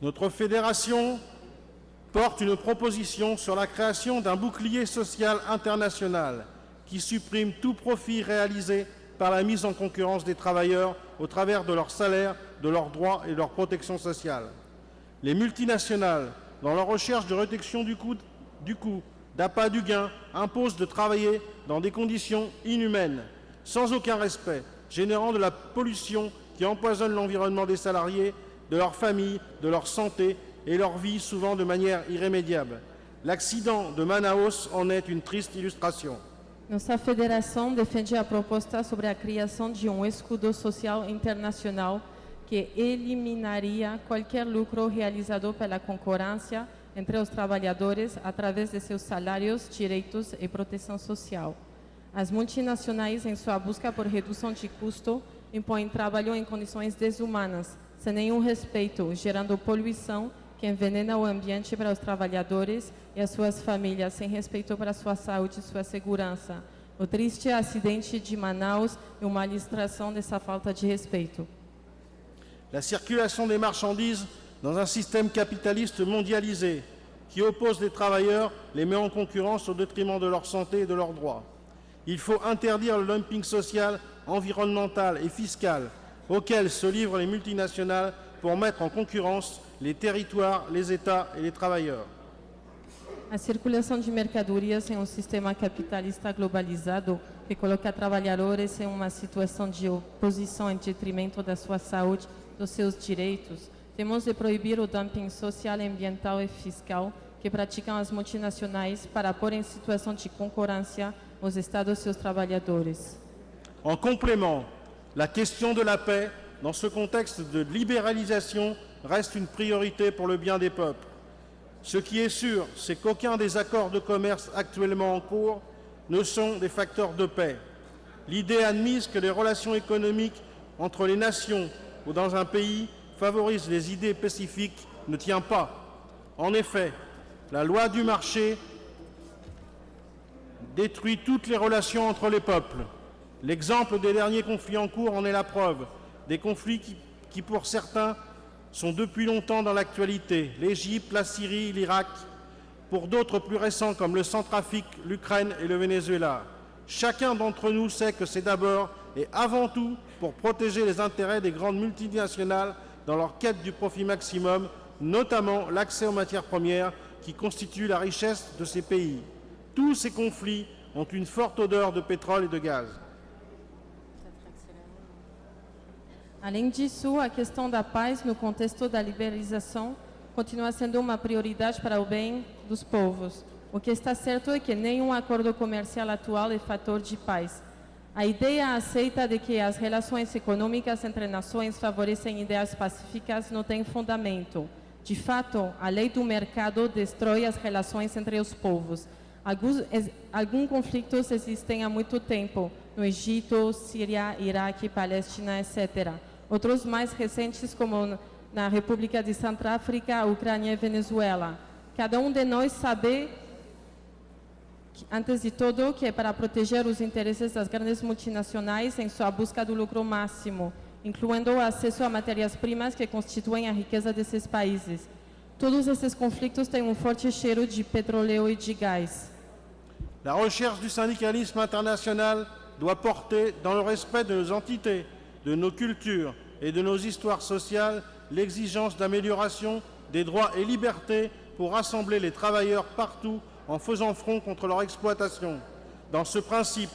Notre fédération porte une proposition sur la création d'un bouclier social international qui supprime tout profit réalisé par la mise en concurrence des travailleurs au travers de leurs salaires, de leurs droits et de leur protection sociale. Les multinationales, dans leur recherche de réduction du coût, d'appât du gain, imposent de travailler dans des conditions inhumaines, sans aucun respect, générant de la pollution qui empoisonne l'environnement des salariés, de leur famille, de leur santé et leur vie, souvent de manière irrémédiable. L'accident de Manaus en est une triste illustration. Nossa federação defende a proposta sobre a criação de escudo social internacional que eliminaria qualquer lucro realizado pela concorrência entre os trabalhadores através de seus salários, direitos e proteção social. As multinacionais, em sua busca por redução de custo, impõem trabalho em condições desumanas, sem nenhum respeito, gerando poluição que envenena o ambiente para os trabalhadores e as suas famílias, sem respeito para sua saúde e sua segurança. O triste acidente de Manaus é uma ilustração dessa falta de respeito. La circulation des marchandises dans un système capitaliste mondialisé qui oppose les travailleurs, les met en concurrence au détriment de leur santé et de leurs droits. Il faut interdire le dumping social, environnemental et fiscal auquel se livrent les multinationales pour mettre en concurrence les territoires, les États et les travailleurs. A circulação de mercadorias em sistema capitalista globalizado que coloca trabalhadores em uma situação de oposição em detrimento da sua saúde, dos seus direitos. Temos de proibir o dumping social, ambiental e fiscal que praticam as multinacionais para pôr em situação de concorrência os Estados e seus trabalhadores. En complément, la question de la paix, dans ce contexte de libéralisation, reste une priorité pour le bien des peuples. Ce qui est sûr, c'est qu'aucun des accords de commerce actuellement en cours ne sont des facteurs de paix. L'idée admise que les relations économiques entre les nations ou dans un pays favorisent les idées pacifiques ne tient pas. En effet, la loi du marché détruit toutes les relations entre les peuples. L'exemple des derniers conflits en cours en est la preuve. Des conflits qui pour certains, sont depuis longtemps dans l'actualité. L'Égypte, la Syrie, l'Irak. Pour d'autres plus récents comme le Centrafrique, l'Ukraine et le Venezuela. Chacun d'entre nous sait que c'est d'abord et avant tout pour protéger les intérêts des grandes multinationales dans leur quête du profit maximum, notamment l'accès aux matières premières qui constituent la richesse de ces pays. Tous ces conflits ont une forte odeur de pétrole et de gaz. Além disso, a questão da paz no contexto da liberalização continua sendo uma prioridade para o bem dos povos. O que está certo é que nenhum acordo comercial atual é fator de paz. A ideia aceita de que as relações econômicas entre nações favorecem ideias pacíficas não tem fundamento. De fato, a lei do mercado destrói as relações entre os povos. Alguns conflitos existem há muito tempo, no Egito, Síria, Iraque, Palestina, etc. Outros mais recentes, como na República de Centro-África, Ucrânia e Venezuela. Cada de nós sabe, antes de tudo, que é para proteger os interesses das grandes multinacionais em sua busca do lucro máximo, incluindo o acesso a matérias-primas que constituem a riqueza desses países. Todos esses conflitos têm forte cheiro de petróleo e de gás. La recherche du syndicalisme international doit porter, dans le respect de nos entités, de nos cultures et de nos histoires sociales, l'exigence d'amélioration des droits et libertés pour rassembler les travailleurs partout en faisant front contre leur exploitation. Dans ce principe,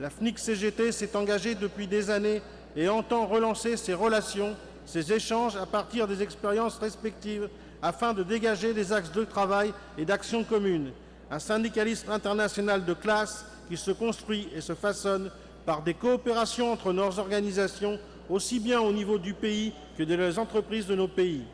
la FNIC-CGT s'est engagée depuis des années et entend relancer ces relations, ces échanges à partir des expériences respectives afin de dégager des axes de travail et d'action commune. Un syndicalisme international de classe qui se construit et se façonne par des coopérations entre nos organisations, aussi bien au niveau du pays que des entreprises de nos pays.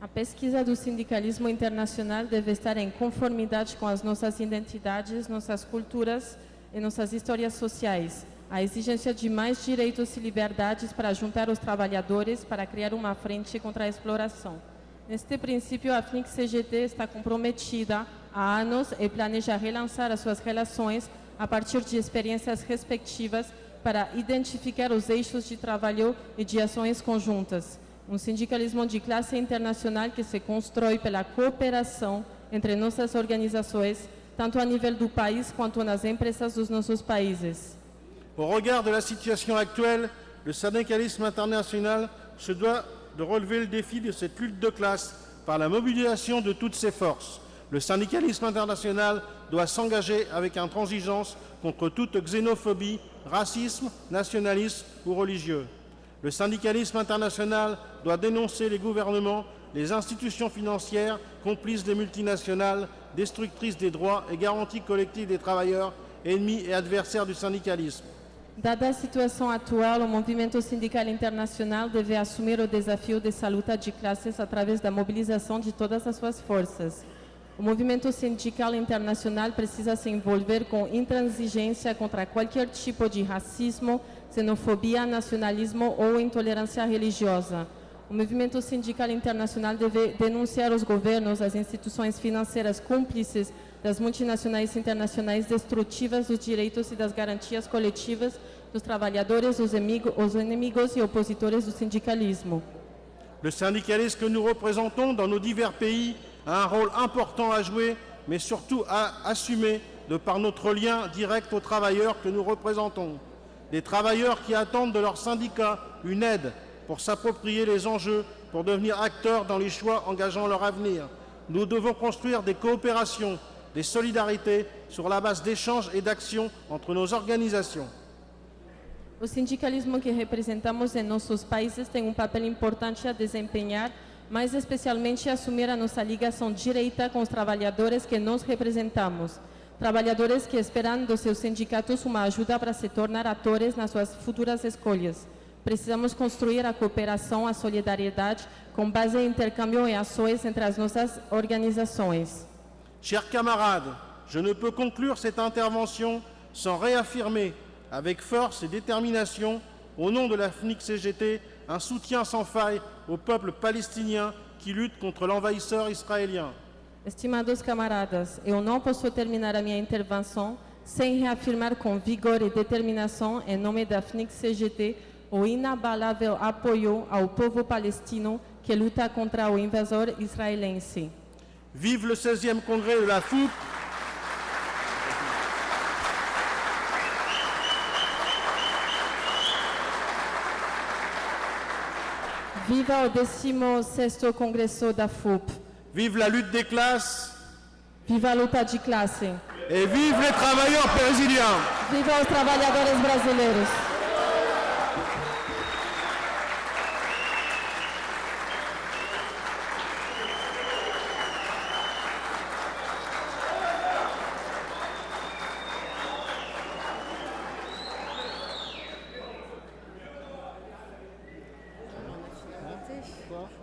A pesquisa do sindicalismo internacional deve estar em conformidade com as nossas identidades, nossas culturas e nossas histórias sociais. A exigência de mais direitos e liberdades para juntar os trabalhadores para criar uma frente contra a exploração. Neste princípio, a FNIC-CGT está comprometida há anos e planeja relançar as suas relações a partir de experiências respectivas para identificar os eixos de trabalho e de ações conjuntas. sindicalismo de classe internacional que se constrói pela cooperação entre nossas organizações, tanto a nível do país quanto nas empresas dos nossos países. Au regard de la situation actuelle, le syndicalisme international se doit de relever le défi de cette lutte de classe par la mobilisation de toutes ses forces. Le syndicalisme international doit s'engager avec intransigeance contre toute xénophobie, racisme, nationalisme ou religieux. Le syndicalisme international doit dénoncer les gouvernements, les institutions financières, complices des multinationales, destructrices des droits et garanties collectives des travailleurs, ennemis et adversaires du syndicalisme. Dada a situação atual, o movimento sindical internacional deve assumir o desafio dessa luta de classes através da mobilização de todas as suas forças. O movimento sindical internacional precisa se envolver com intransigência contra qualquer tipo de racismo, xenofobia, nacionalismo ou intolerância religiosa. O movimento sindical internacional deve denunciar os governos, as instituições financeiras cúmplices das multinacionais internacionais destrutivas dos direitos e das garantias coletivas dos trabalhadores, os inimigos e opositores do sindicalismo. Le syndicalisme que nous représentons dans nos divers pays a un rôle important à jouer, mais surtout à assumer de par notre lien direct aux travailleurs que nous représentons. Des travailleurs qui attendent de leur syndicat une aide pour s'approprier les enjeux, pour devenir acteurs dans les choix engageant leur avenir. Nous devons construire des coopérations, des solidarités sur la base d'échanges et d'actions entre nos organisations. O sindicalismo que representamos em nossos países tem papel importante a desempenhar, mas especialmente assumir a nossa ligação direita com os trabalhadores que nós representamos. Trabalhadores que esperam dos seus sindicatos uma ajuda para se tornar atores nas suas futuras escolhas. Precisamos construir a cooperação, a solidariedade, com base em intercâmbio e ações entre as nossas organizações. Chers camarades, je ne peux conclure cette intervention sans réaffirmer avec force et détermination, au nom de la FNIC-CGT, un soutien sans faille au peuple palestinien qui lutte contre l'envahisseur israélien. Estimados camaradas, eu não posso terminar a minha intervenção sem reafirmar com vigor e determinação, em nome da FNIC-CGT, o inabalável apoio ao povo palestino que luta contra o invasor israelense. Vive le 16e congrès de la FUP. Viva o 16º Congresso da FUP. Vive la lutte des classes. Viva a luta de classe. Et vive les travailleurs brésiliens. Viva os trabalhadores brasileiros.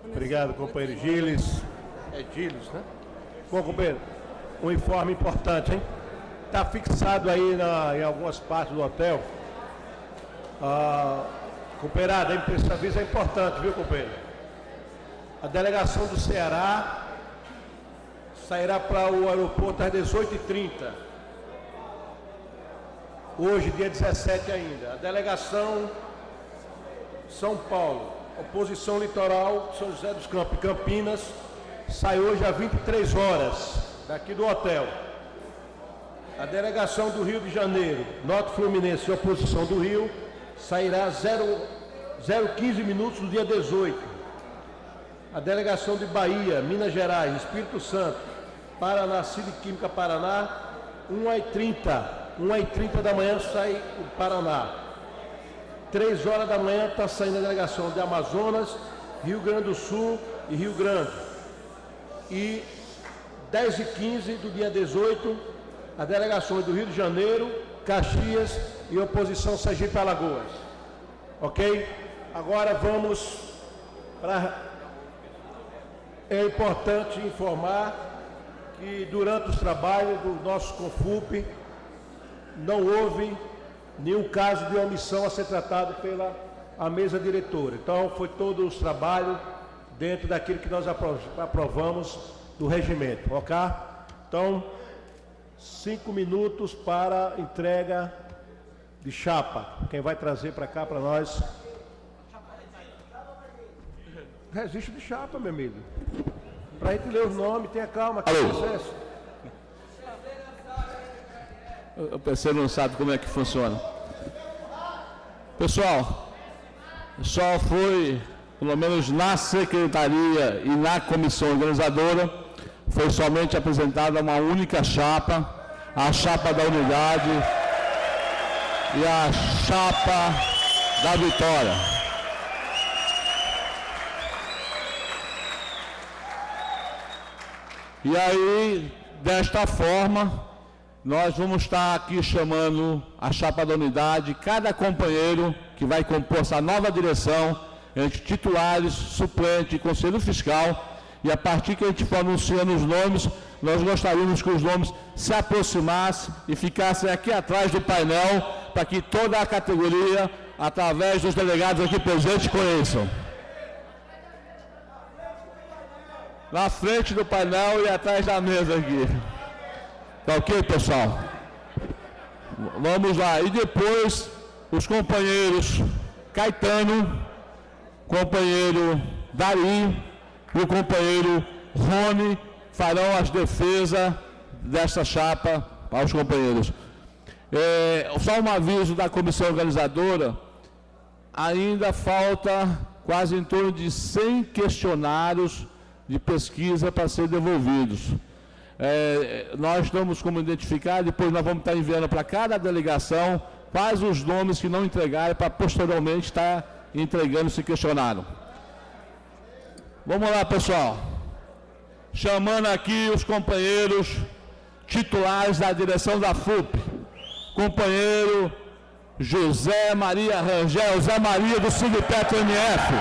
Obrigado, companheiro Gilles. É Gilles, né? Bom, companheiro, um informe importante, hein? Está fixado aí em algumas partes do hotel. Companheirada, esse aviso é importante, viu, companheiro? A delegação do Ceará sairá para o aeroporto às 18h30. Hoje, dia 17 ainda. A delegação São Paulo, oposição litoral, São José dos Campos, Campinas, sai hoje às 23 horas, daqui do hotel. A delegação do Rio de Janeiro, Norte Fluminense e oposição do Rio, sairá 0:15 minutos do dia 18. A delegação de Bahia, Minas Gerais, Espírito Santo, Paraná, Química Paraná, 1h30 da manhã sai o Paraná. 3 horas da manhã está saindo a delegação de Amazonas, Rio Grande do Sul e Rio Grande. E 10h15 do dia 18, a delegação do Rio de Janeiro, Caxias e oposição Sergipe Alagoas. Ok? Agora vamos para... É importante informar que durante os trabalhos do nosso Confup não houve nenhum caso de omissão a ser tratado pela mesa diretora. Então, foi todos os trabalhos dentro daquilo que nós aprovamos do regimento, ok? Então, 5 minutos para entrega de chapa. Quem vai trazer para cá para nós? Registro de chapa, meu amigo. Para a gente ler os nomes, tenha calma, que Alô. processo. O PC não sabe como é que funciona. Pessoal, só foi, pelo menos na secretaria e na comissão organizadora, foi somente apresentada uma única chapa, a chapa da unidade e a chapa da vitória. E aí, desta forma, nós vamos estar aqui chamando a chapa da unidade, cada companheiro que vai compor essa nova direção, entre titulares, suplente e conselho fiscal, e a partir que a gente for anunciando os nomes, nós gostaríamos que os nomes se aproximassem e ficassem aqui atrás do painel, para que toda a categoria, através dos delegados aqui presentes, conheçam. Na frente do painel e atrás da mesa aqui. Tá ok, pessoal? Vamos lá. E depois, os companheiros Caetano, companheiro Dari e o companheiro Rony farão as defesas dessa chapa para os companheiros. Só um aviso da comissão organizadora, ainda falta quase em torno de 100 questionários de pesquisa para serem devolvidos. Nós estamos como identificar, depois nós vamos estar enviando para cada delegação quais os nomes que não entregaram para posteriormente estar entregando esse questionário. Vamos lá, pessoal. Chamando aqui os companheiros titulares da direção da FUP. Companheiro José Maria Rangel, Zé Maria do Sindicato MF.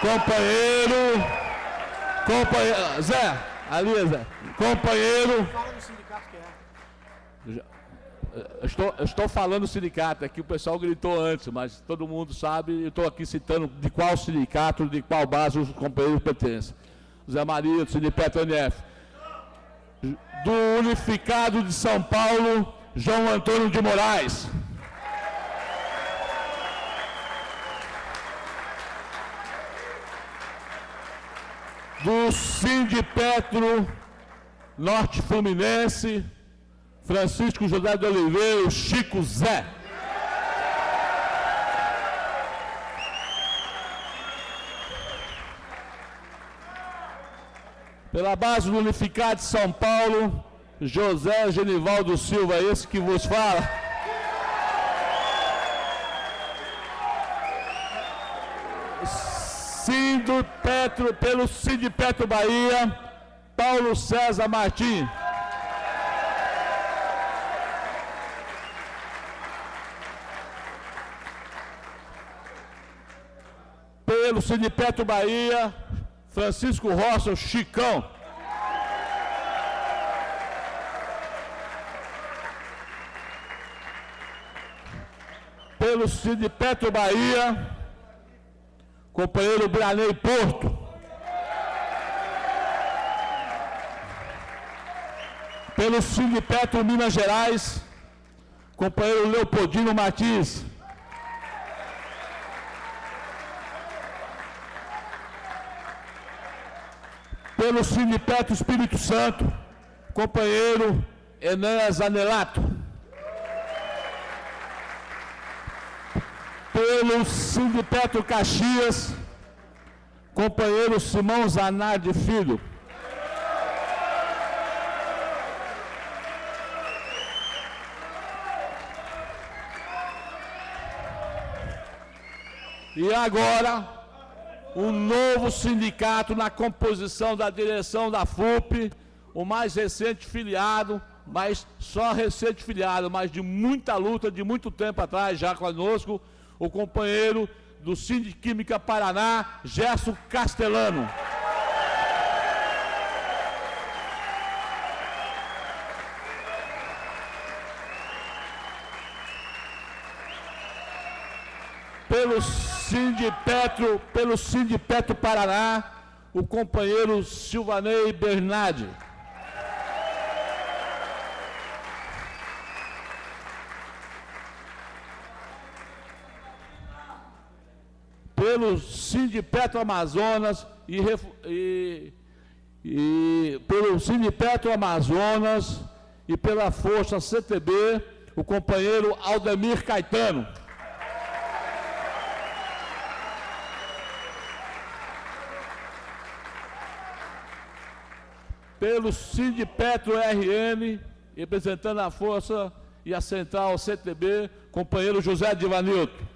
Companheiro, Zé, ali, Zé, companheiro. Fala do sindicato que é. Estou falando do sindicato, aqui o pessoal gritou antes, mas todo mundo sabe, eu estou aqui citando de qual sindicato, de qual base os companheiros pertencem. Zé Maria, do Sindicato NF. Do Unificado de São Paulo, João Antônio de Moraes. Do Sindipetro Norte Fluminense, Francisco José de Oliveira, Chico Zé. Pela base do Unificado de São Paulo, José Genivaldo Silva, esse que vos fala. Sindipetro, pelo Sindipetro Bahia, Paulo César Martins. Pelo Sindipetro Bahia, Francisco Rocha, o Chicão. Pelo Sindipetro Bahia, companheiro Branei Porto. Pelo Sindipetro Minas Gerais, companheiro Leopoldino Martins. Pelo Sindipetro Espírito Santo, companheiro Enéas Anelato. Pelo Sindipetro Caxias, companheiro Simão Zanardi Filho. E agora, um novo sindicato na composição da direção da FUP, o mais recente filiado, mas só recente filiado, mas de muita luta, de muito tempo atrás já conosco, o companheiro do Sindiquímica Paraná, Gerson Castellano. Pelo Sindipetro Paraná, o companheiro Silvanei Bernardi. pelo Sindipetro Amazonas pelo Sindipetro Amazonas e pela Força CTB, o companheiro Aldemir Caetano. Pelo Sindipetro RN, representando a Força e a Central CTB, companheiro José Divanilto.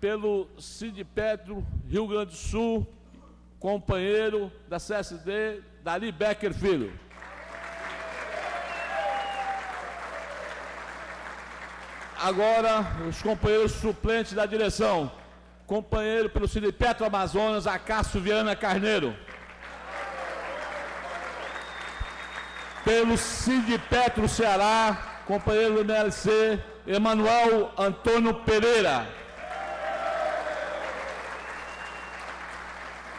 Pelo Sindipetro Rio Grande do Sul, companheiro da CSD, Dali Becker Filho. Agora, os companheiros suplentes da direção. Companheiro pelo Sindipetro Amazonas, Acácio Viana Carneiro. Pelo Sindipetro Ceará, companheiro do MLC, Emanuel Antônio Pereira.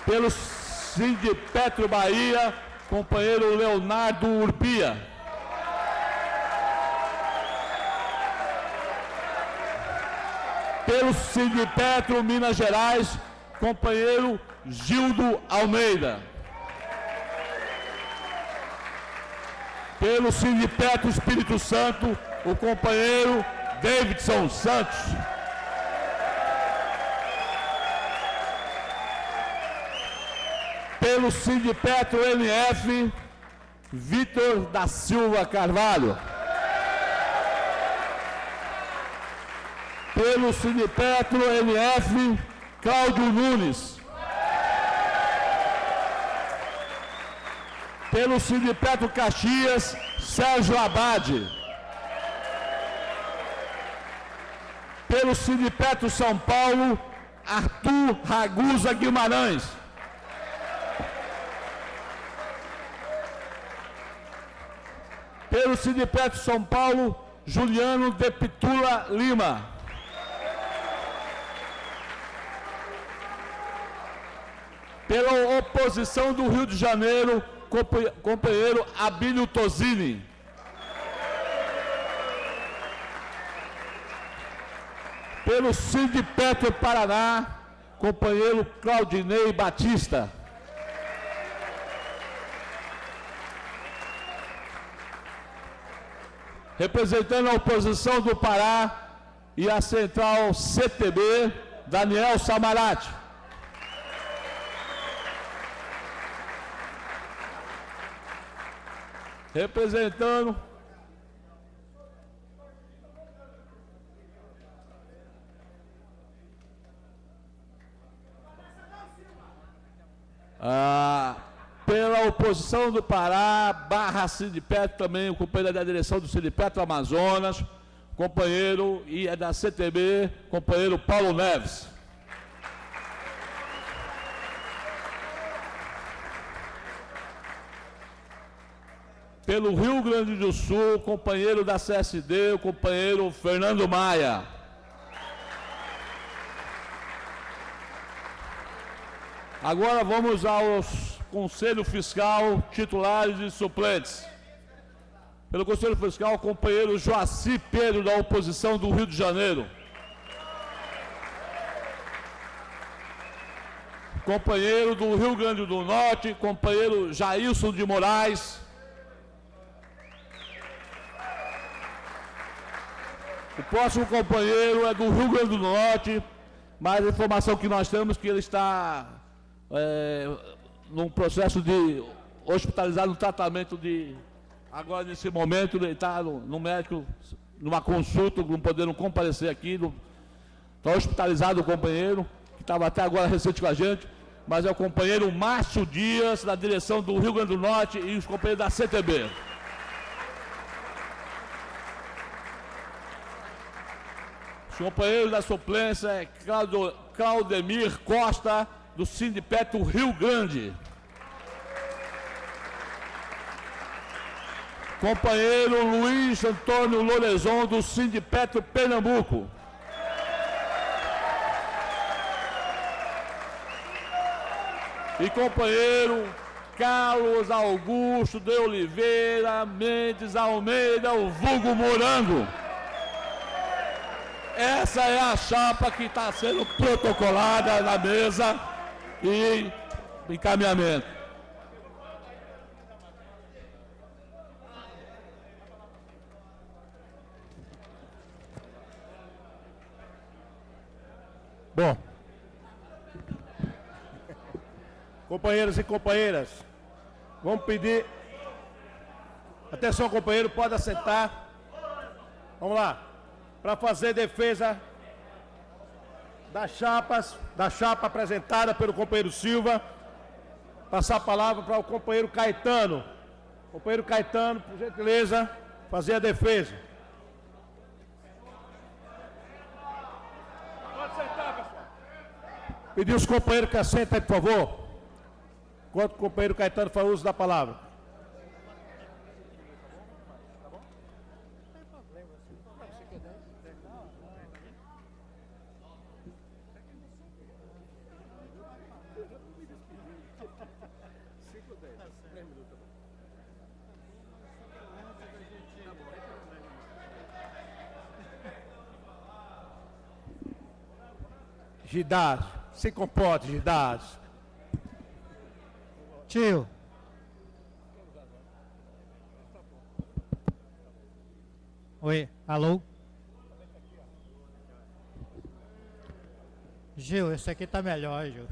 Pelo Sindipetro Bahia, companheiro Leonardo Urpia. Pelo Sindipetro Minas Gerais, companheiro Gildo Almeida. Pelo Sindipetro Espírito Santo, o companheiro Davidson Santos. Pelo Sindipetro NF, Vitor da Silva Carvalho. Pelo Sindipetro NF, Cláudio Nunes. Pelo Sindipetro Caxias, Sérgio Abade. Pelo Sindipetro São Paulo, Arthur Ragusa Guimarães. Pelo Sindipetro São Paulo, Juliano de Pitula Lima. Pela oposição do Rio de Janeiro, companheiro Abílio Tosini. Pelo Sindipetro Paraná, companheiro Claudinei Batista. Representando a oposição do Pará e a Central CTB, Daniel Samarati. Representando pela oposição do Pará, barra Sindipetro também, o companheiro da direção do Sindipetro Amazonas, companheiro e é da CTB, companheiro Paulo Neves. Pelo Rio Grande do Sul, companheiro da CSD, o companheiro Fernando Maia. Agora vamos aos Conselho Fiscal, titulares e suplentes. Pelo Conselho Fiscal, companheiro Joaci Pedro, da oposição do Rio de Janeiro. Companheiro do Rio Grande do Norte, companheiro Jailson de Moraes. O próximo companheiro é do Rio Grande do Norte, mas a informação que nós temos é que ele está num processo de hospitalizado, no tratamento de... Agora, nesse momento, ele está no médico, numa consulta, não podendo comparecer aqui. Está hospitalizado o companheiro, que estava até agora recente com a gente, mas é o companheiro Márcio Dias, da direção do Rio Grande do Norte, e os companheiros da CTB. Os companheiros da suplência é Claudemir Costa, do Sindipetro Rio Grande. Companheiro Luiz Antônio Lorenzon, do Sindipetro Pernambuco. E companheiro Carlos Augusto de Oliveira Mendes Almeida, o vulgo Morango. Essa é a chapa que está sendo protocolada na mesa e encaminhamento. Bom, companheiros e companheiras, vamos pedir. Atenção, companheiro, pode assentar. Vamos lá. Para fazer defesa da chapa apresentada pelo companheiro Silva, passar a palavra para o companheiro Caetano. Companheiro Caetano, por gentileza, fazer a defesa. Pode sentar, pessoal. Pedir os companheiros que assentem aí, por favor. Enquanto o companheiro Caetano faz uso da palavra. Gidás, se comporte, Gidás. Tio. Oi, alô? Gil, esse aqui tá melhor, Gil.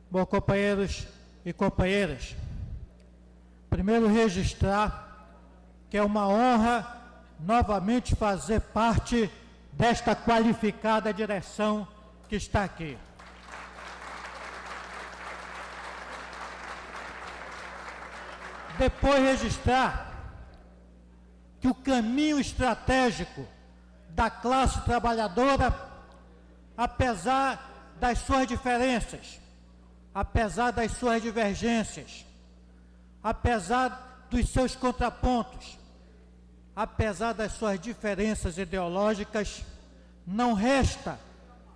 Bom, companheiros e companheiras, primeiro registrar que é uma honra novamente fazer parte desta qualificada direção que está aqui. Depois registrar que o caminho estratégico da classe trabalhadora, apesar das suas diferenças, apesar das suas divergências, apesar dos seus contrapontos, apesar das suas diferenças ideológicas, não resta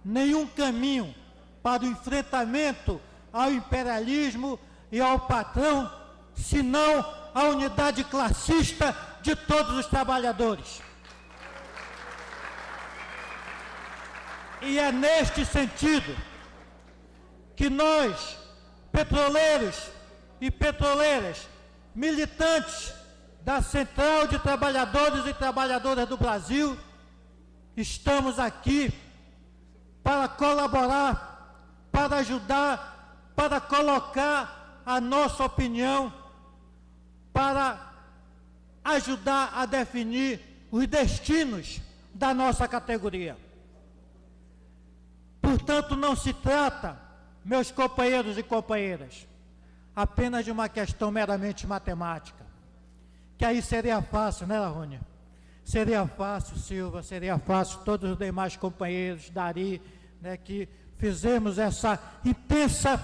nenhum caminho para o enfrentamento ao imperialismo e ao patrão, senão a unidade classista de todos os trabalhadores. E é neste sentido que nós, petroleiros e petroleiras, militantes da Central de Trabalhadores e Trabalhadoras do Brasil, estamos aqui para colaborar, para ajudar, para colocar a nossa opinião, para ajudar a definir os destinos da nossa categoria. Portanto, não se trata, meus companheiros e companheiras, apenas de uma questão meramente matemática, que aí seria fácil, né, Larônia? Seria fácil, Silva, seria fácil, todos os demais companheiros, Dari, né, que fizemos essa intensa,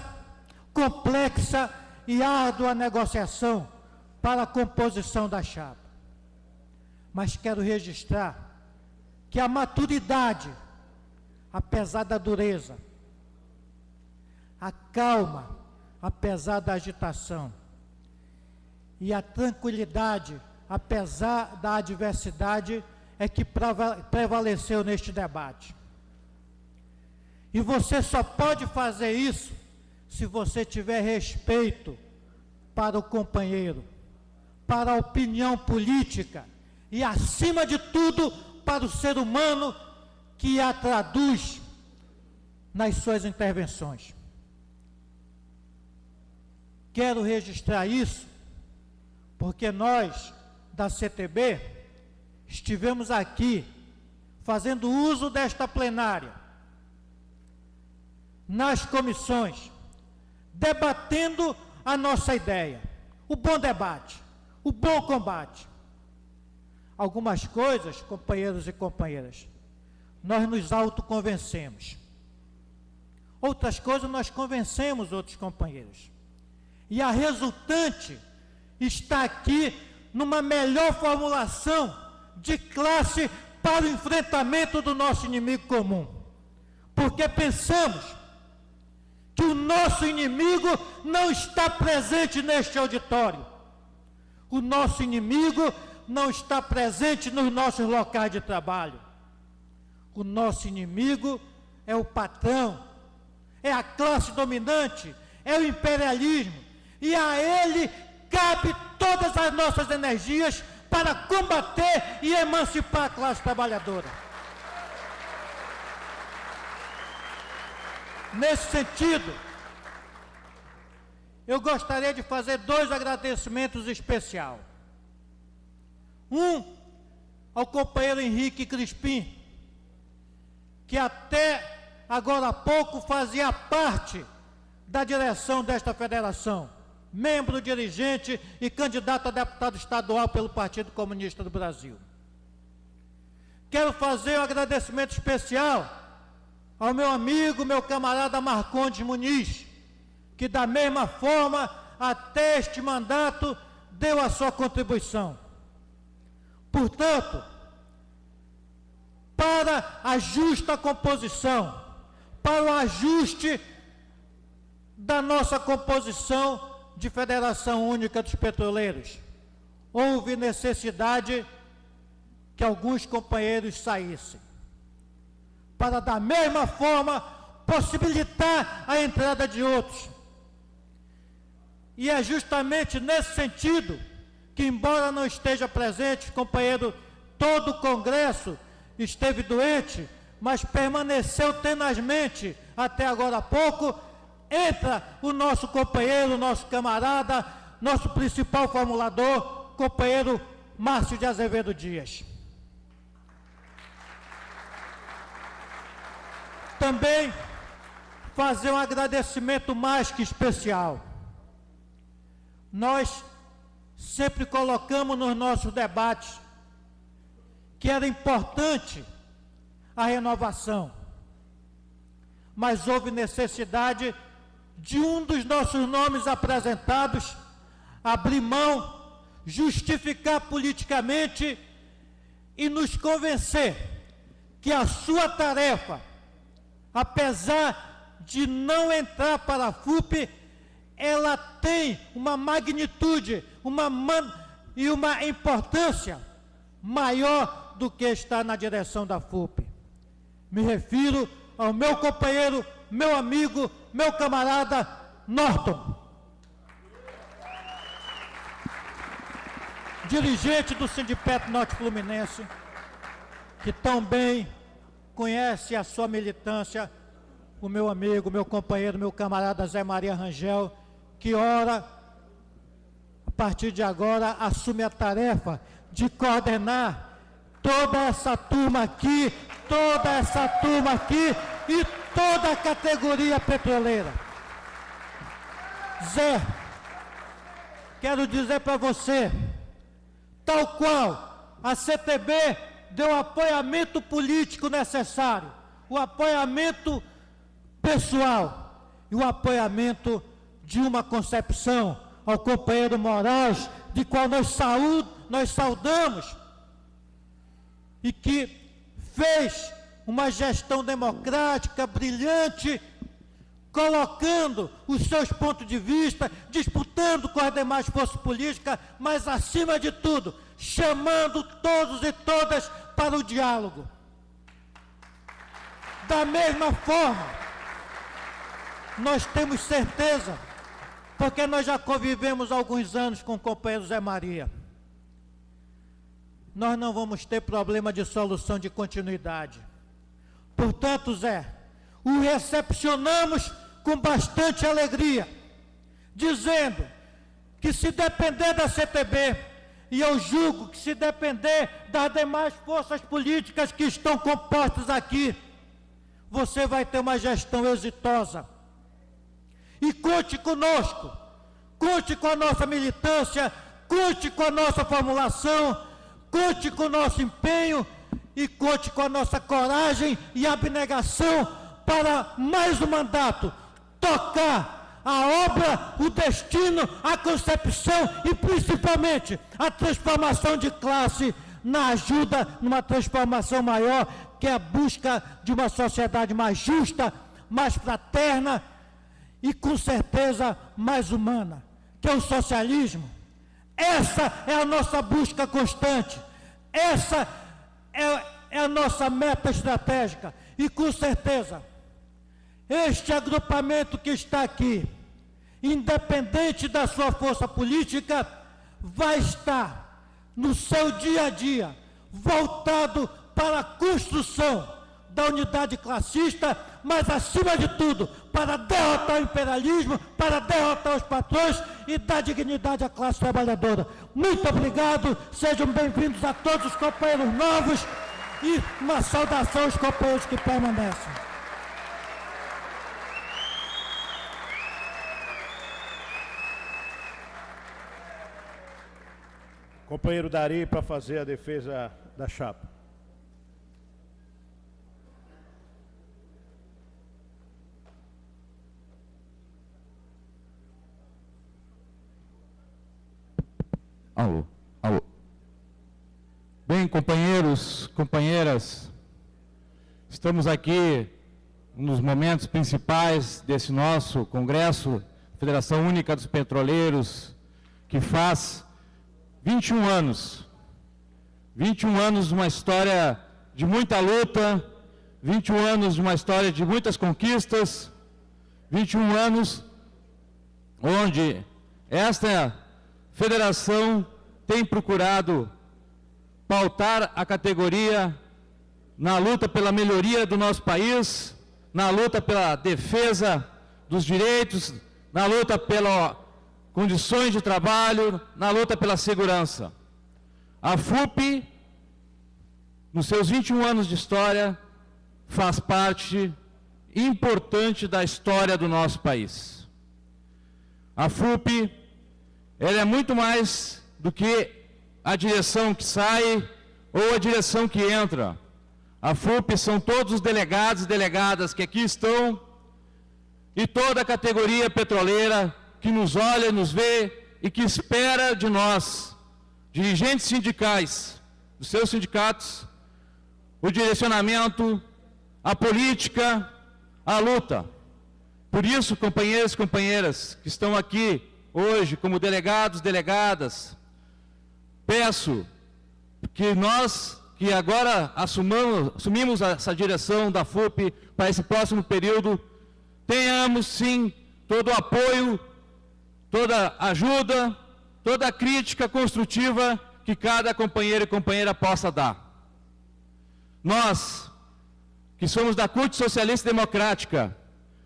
complexa e árdua negociação para a composição da chapa. Mas quero registrar que a maturidade, apesar da dureza, a calma, apesar da agitação, e a tranquilidade, apesar da adversidade, é que prevaleceu neste debate. E você só pode fazer isso se você tiver respeito para o companheiro, para a opinião política e, acima de tudo, para o ser humano que a traduz nas suas intervenções. Quero registrar isso porque nós, da CTB, estivemos aqui fazendo uso desta plenária, nas comissões, debatendo a nossa ideia, o bom debate, o bom combate. Algumas coisas, companheiros e companheiras, nós nos autoconvencemos. Outras coisas nós convencemos outros companheiros. E a resultante está aqui numa melhor formulação de classe para o enfrentamento do nosso inimigo comum. Porque pensamos que o nosso inimigo não está presente neste auditório. O nosso inimigo não está presente nos nossos locais de trabalho. O nosso inimigo é o patrão, é a classe dominante, é o imperialismo. E a ele cabe todas as nossas energias para combater e emancipar a classe trabalhadora. Nesse sentido, eu gostaria de fazer 2 agradecimentos especiais. Um ao companheiro Henrique Crispim, que até agora há pouco fazia parte da direção desta federação, membro, dirigente e candidato a deputado estadual pelo Partido Comunista do Brasil. Quero fazer um agradecimento especial ao meu amigo, meu camarada Marcondes Muniz, que da mesma forma, até este mandato, deu a sua contribuição. Portanto, para a justa composição, para o ajuste da nossa composição de Federação Única dos Petroleiros, houve necessidade que alguns companheiros saíssem, para da mesma forma possibilitar a entrada de outros. E é justamente nesse sentido que, embora não esteja presente, companheiro, todo o Congresso esteve doente, mas permaneceu tenazmente até agora há pouco, entra o nosso companheiro, nosso camarada, nosso principal formulador, companheiro Márcio de Azevedo Dias. Também fazer um agradecimento mais que especial. Nós sempre colocamos nos nossos debates que era importante a renovação, mas houve necessidade de um dos nossos nomes apresentados abrir mão, justificar politicamente e nos convencer que a sua tarefa, apesar de não entrar para a FUP, ela tem uma magnitude e uma importância maior do que estar na direção da FUP. Me refiro ao meu companheiro, meu amigo, meu camarada Norton, dirigente do Sindipetro Norte Fluminense, que tão bem conhece a sua militância, o meu amigo, meu companheiro, meu camarada Zé Maria Rangel, que ora, a partir de agora, assume a tarefa de coordenar toda essa turma aqui e toda a categoria petroleira. Zé, quero dizer para você, tal qual a CTB deu o apoiamento político necessário, o apoiamento pessoal e o apoiamento de uma concepção ao companheiro Moraes, de qual nós saudamos, e que fez uma gestão democrática, brilhante, colocando os seus pontos de vista, disputando com as demais forças políticas, mas acima de tudo, chamando todos e todas para o diálogo. Da mesma forma, nós temos certeza, porque nós já convivemos há alguns anos com o companheiro Zé Maria, nós não vamos ter problema de solução de continuidade. Portanto, Zé, o recepcionamos com bastante alegria, dizendo que se depender da CTB, e eu julgo que se depender das demais forças políticas que estão compostas aqui, você vai ter uma gestão exitosa. E conte conosco, conte com a nossa militância, conte com a nossa formulação, conte com o nosso empenho e conte com a nossa coragem e abnegação para mais um mandato, tocar a obra, o destino, a concepção e principalmente a transformação de classe na ajuda, numa transformação maior, que é a busca de uma sociedade mais justa, mais fraterna e com certeza mais humana, que é o socialismo. Essa é a nossa busca constante, essa é a nossa meta estratégica, e com certeza, este agrupamento que está aqui, independente da sua força política, vai estar no seu dia a dia, voltado para a construção da unidade classista, mas acima de tudo, para derrotar o imperialismo, para derrotar os patrões e dar dignidade à classe trabalhadora. Muito obrigado, sejam bem-vindos a todos os companheiros novos e uma saudação aos companheiros que permanecem. Companheiro Dari, para fazer a defesa da chapa. Alô, alô. Bem, companheiros, companheiras, estamos aqui nos momentos principais desse nosso congresso, Federação Única dos Petroleiros, que faz 21 anos de uma história de muita luta, 21 anos de uma história de muitas conquistas, 21 anos onde esta federação tem procurado pautar a categoria na luta pela melhoria do nosso país, na luta pela defesa dos direitos, na luta pelas condições de trabalho, na luta pela segurança. A FUP, nos seus 21 anos de história, faz parte importante da história do nosso país. A FUP, ela é muito mais do que a direção que sai ou a direção que entra. A FUP são todos os delegados e delegadas que aqui estão e toda a categoria petroleira que nos olha, nos vê e que espera de nós, dirigentes sindicais, dos seus sindicatos, o direcionamento, a política, a luta. Por isso, companheiros e companheiras que estão aqui hoje como delegados, delegadas, peço que nós, que agora assumimos essa direção da FUP para esse próximo período, tenhamos sim todo o apoio, toda ajuda, toda a crítica construtiva que cada companheiro e companheira possa dar. Nós, que somos da CUT Socialista Democrática,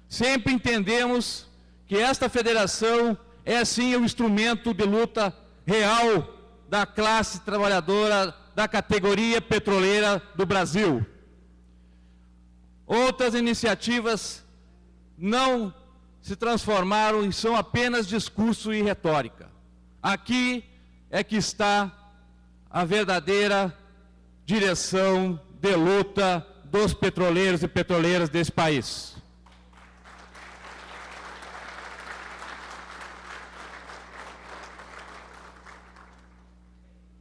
sempre entendemos que esta federação é sim o instrumento de luta real da classe trabalhadora, da categoria petroleira do Brasil. Outras iniciativas não se transformaram e são apenas discurso e retórica. Aqui é que está a verdadeira direção de luta dos petroleiros e petroleiras desse país.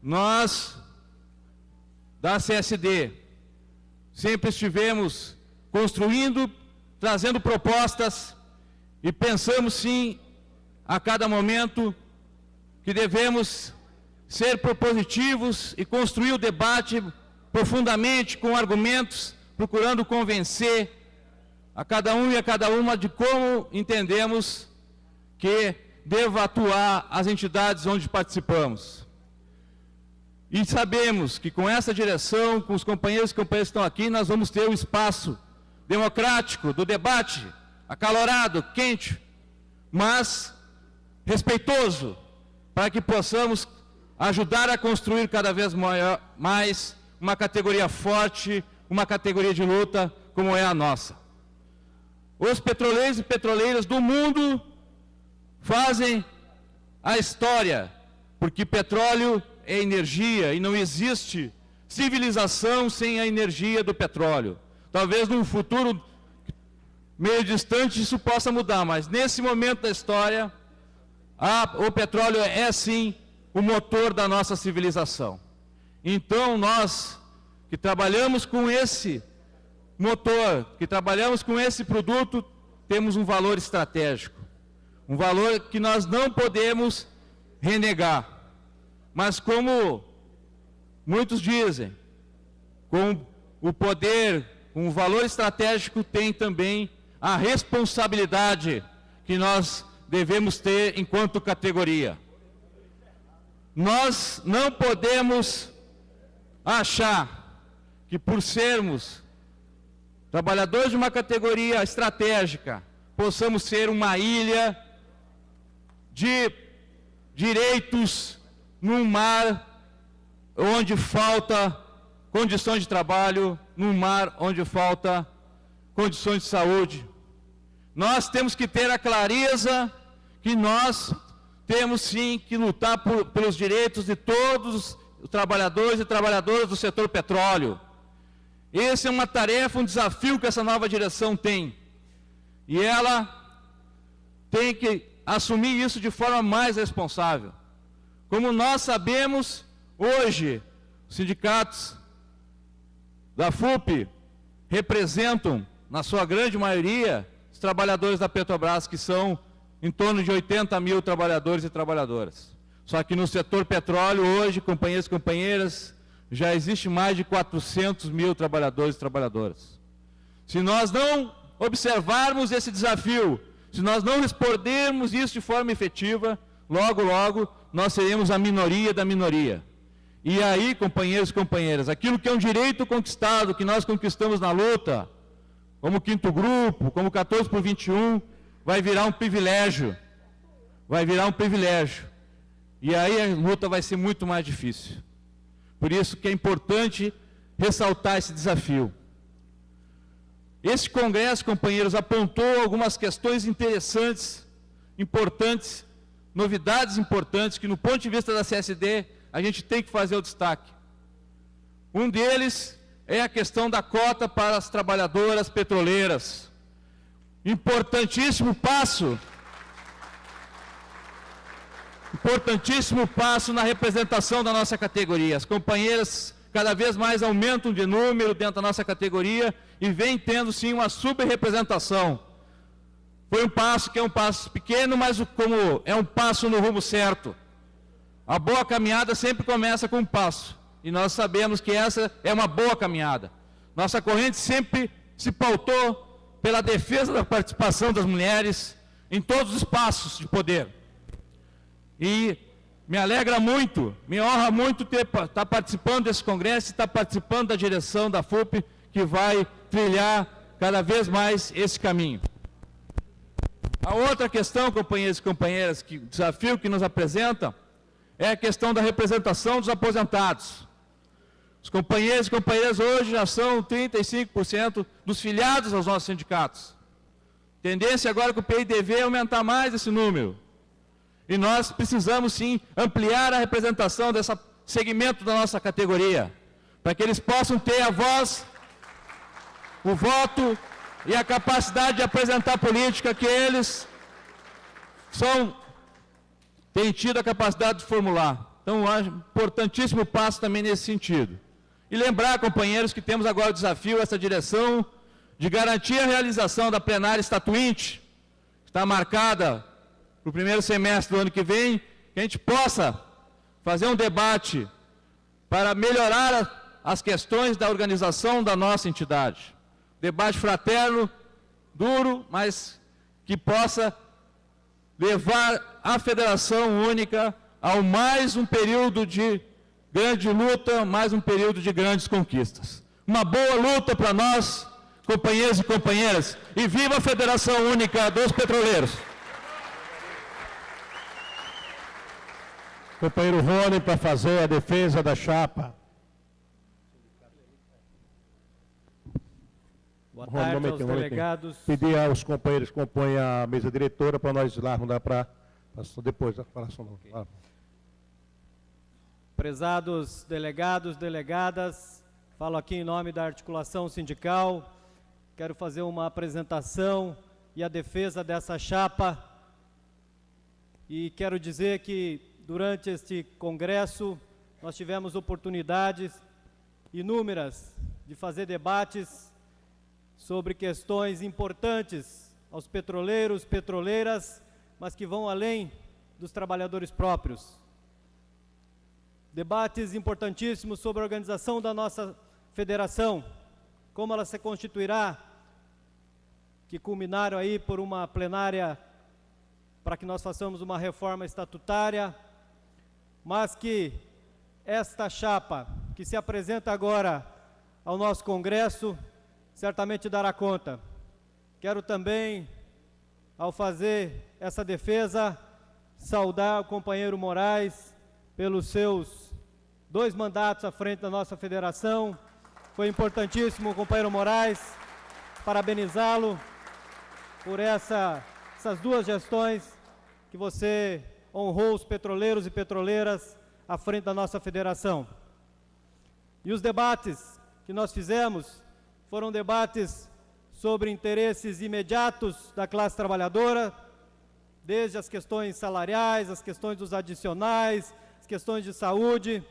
Nós, da CSD, sempre estivemos construindo, trazendo propostas e pensamos sim, a cada momento, que devemos ser propositivos e construir o debate profundamente com argumentos, procurando convencer a cada um e a cada uma de como entendemos que deva atuar as entidades onde participamos. E sabemos que com essa direção, com os companheiros e companheiras que estão aqui, nós vamos ter um espaço democrático do debate, acalorado, quente, mas respeitoso, para que possamos ajudar a construir cada vez mais uma categoria forte, uma categoria de luta como é a nossa. Os petroleiros e petroleiras do mundo fazem a história, porque petróleo é energia e não existe civilização sem a energia do petróleo. Talvez num futuro meio distante isso possa mudar, mas nesse momento da história, o petróleo é sim o motor da nossa civilização. Então nós que trabalhamos com esse motor, que trabalhamos com esse produto, temos um valor estratégico, um valor que nós não podemos renegar. Mas como muitos dizem, com o poder, com o valor estratégico, tem também a responsabilidade que nós devemos ter enquanto categoria. Nós não podemos achar que por sermos trabalhadores de uma categoria estratégica, possamos ser uma ilha de direitos num mar onde falta condições de trabalho, num mar onde falta condições de saúde. Nós temos que ter a clareza que nós temos sim que lutar pelos direitos de todos os trabalhadores e trabalhadoras do setor petróleo. Essa é uma tarefa, um desafio que essa nova direção tem. E ela tem que assumir isso de forma mais responsável. Como nós sabemos, hoje, os sindicatos da FUP representam, na sua grande maioria, os trabalhadores da Petrobras, que são em torno de 80 mil trabalhadores e trabalhadoras. Só que no setor petróleo, hoje, companheiros e companheiras, já existe mais de 400 mil trabalhadores e trabalhadoras. Se nós não observarmos esse desafio, se nós não respondermos isso de forma efetiva, logo, logo, nós seremos a minoria da minoria. E aí, companheiros e companheiras, aquilo que é um direito conquistado, que nós conquistamos na luta, como 5º grupo, como 14 por 21, vai virar um privilégio. Vai virar um privilégio. E aí a luta vai ser muito mais difícil. Por isso que é importante ressaltar esse desafio. Esse congresso, companheiros, apontou algumas questões interessantes, importantes, novidades importantes, que no ponto de vista da CSD, a gente tem que fazer o destaque. Um deles é a questão da cota para as trabalhadoras petroleiras. Importantíssimo passo na representação da nossa categoria. As companheiras cada vez mais aumentam de número dentro da nossa categoria e vem tendo sim uma subrepresentação. Foi um passo que é um passo pequeno, mas como é um passo no rumo certo. A boa caminhada sempre começa com um passo, e nós sabemos que essa é uma boa caminhada. Nossa corrente sempre se pautou pela defesa da participação das mulheres em todos os espaços de poder. E me alegra muito, me honra muito estar participando desse congresso, estar participando da direção da FUP, que vai trilhar cada vez mais esse caminho. A outra questão, companheiros e companheiras, que o desafio que nos apresenta, é a questão da representação dos aposentados. Os companheiros e companheiras hoje já são 35% dos filiados aos nossos sindicatos. Tendência agora que o PIDV é aumentar mais esse número. E nós precisamos sim ampliar a representação desse segmento da nossa categoria, para que eles possam ter a voz, o voto e a capacidade de apresentar política que eles têm tido a capacidade de formular. Então, um importantíssimo passo também nesse sentido. E lembrar, companheiros, que temos agora o desafio, essa direção, de garantir a realização da plenária estatuinte, que está marcada para o primeiro semestre do ano que vem, que a gente possa fazer um debate para melhorar as questões da organização da nossa entidade. Debate fraterno, duro, mas que possa levar a Federação Única ao mais um período de grande luta, mais um período de grandes conquistas. Uma boa luta para nós, companheiros e companheiras, e viva a Federação Única dos Petroleiros! Companheiro Rony, para fazer a defesa da chapa. Boa tarde aos delegados. Pedir aos companheiros que compõem a mesa diretora para nós lá, não dá para depois da falação. Okay. Prezados delegados, delegadas, falo aqui em nome da articulação sindical, quero fazer uma apresentação e a defesa dessa chapa, e quero dizer que durante este congresso nós tivemos oportunidades inúmeras de fazer debates sobre questões importantes aos petroleiros, petroleiras, mas que vão além dos trabalhadores próprios. Debates importantíssimos sobre a organização da nossa federação, como ela se constituirá, que culminaram aí por uma plenária para que nós façamos uma reforma estatutária, mas que esta chapa que se apresenta agora ao nosso Congresso certamente dará conta. Quero também, ao fazer essa defesa, saudar o companheiro Moraes pelos seus 2 mandatos à frente da nossa federação. Foi importantíssimo, companheiro Moraes, parabenizá-lo por essas 2 gestões que você honrou os petroleiros e petroleiras à frente da nossa federação. E os debates que nós fizemos foram debates sobre interesses imediatos da classe trabalhadora, desde as questões salariais, as questões dos adicionais, as questões de saúde,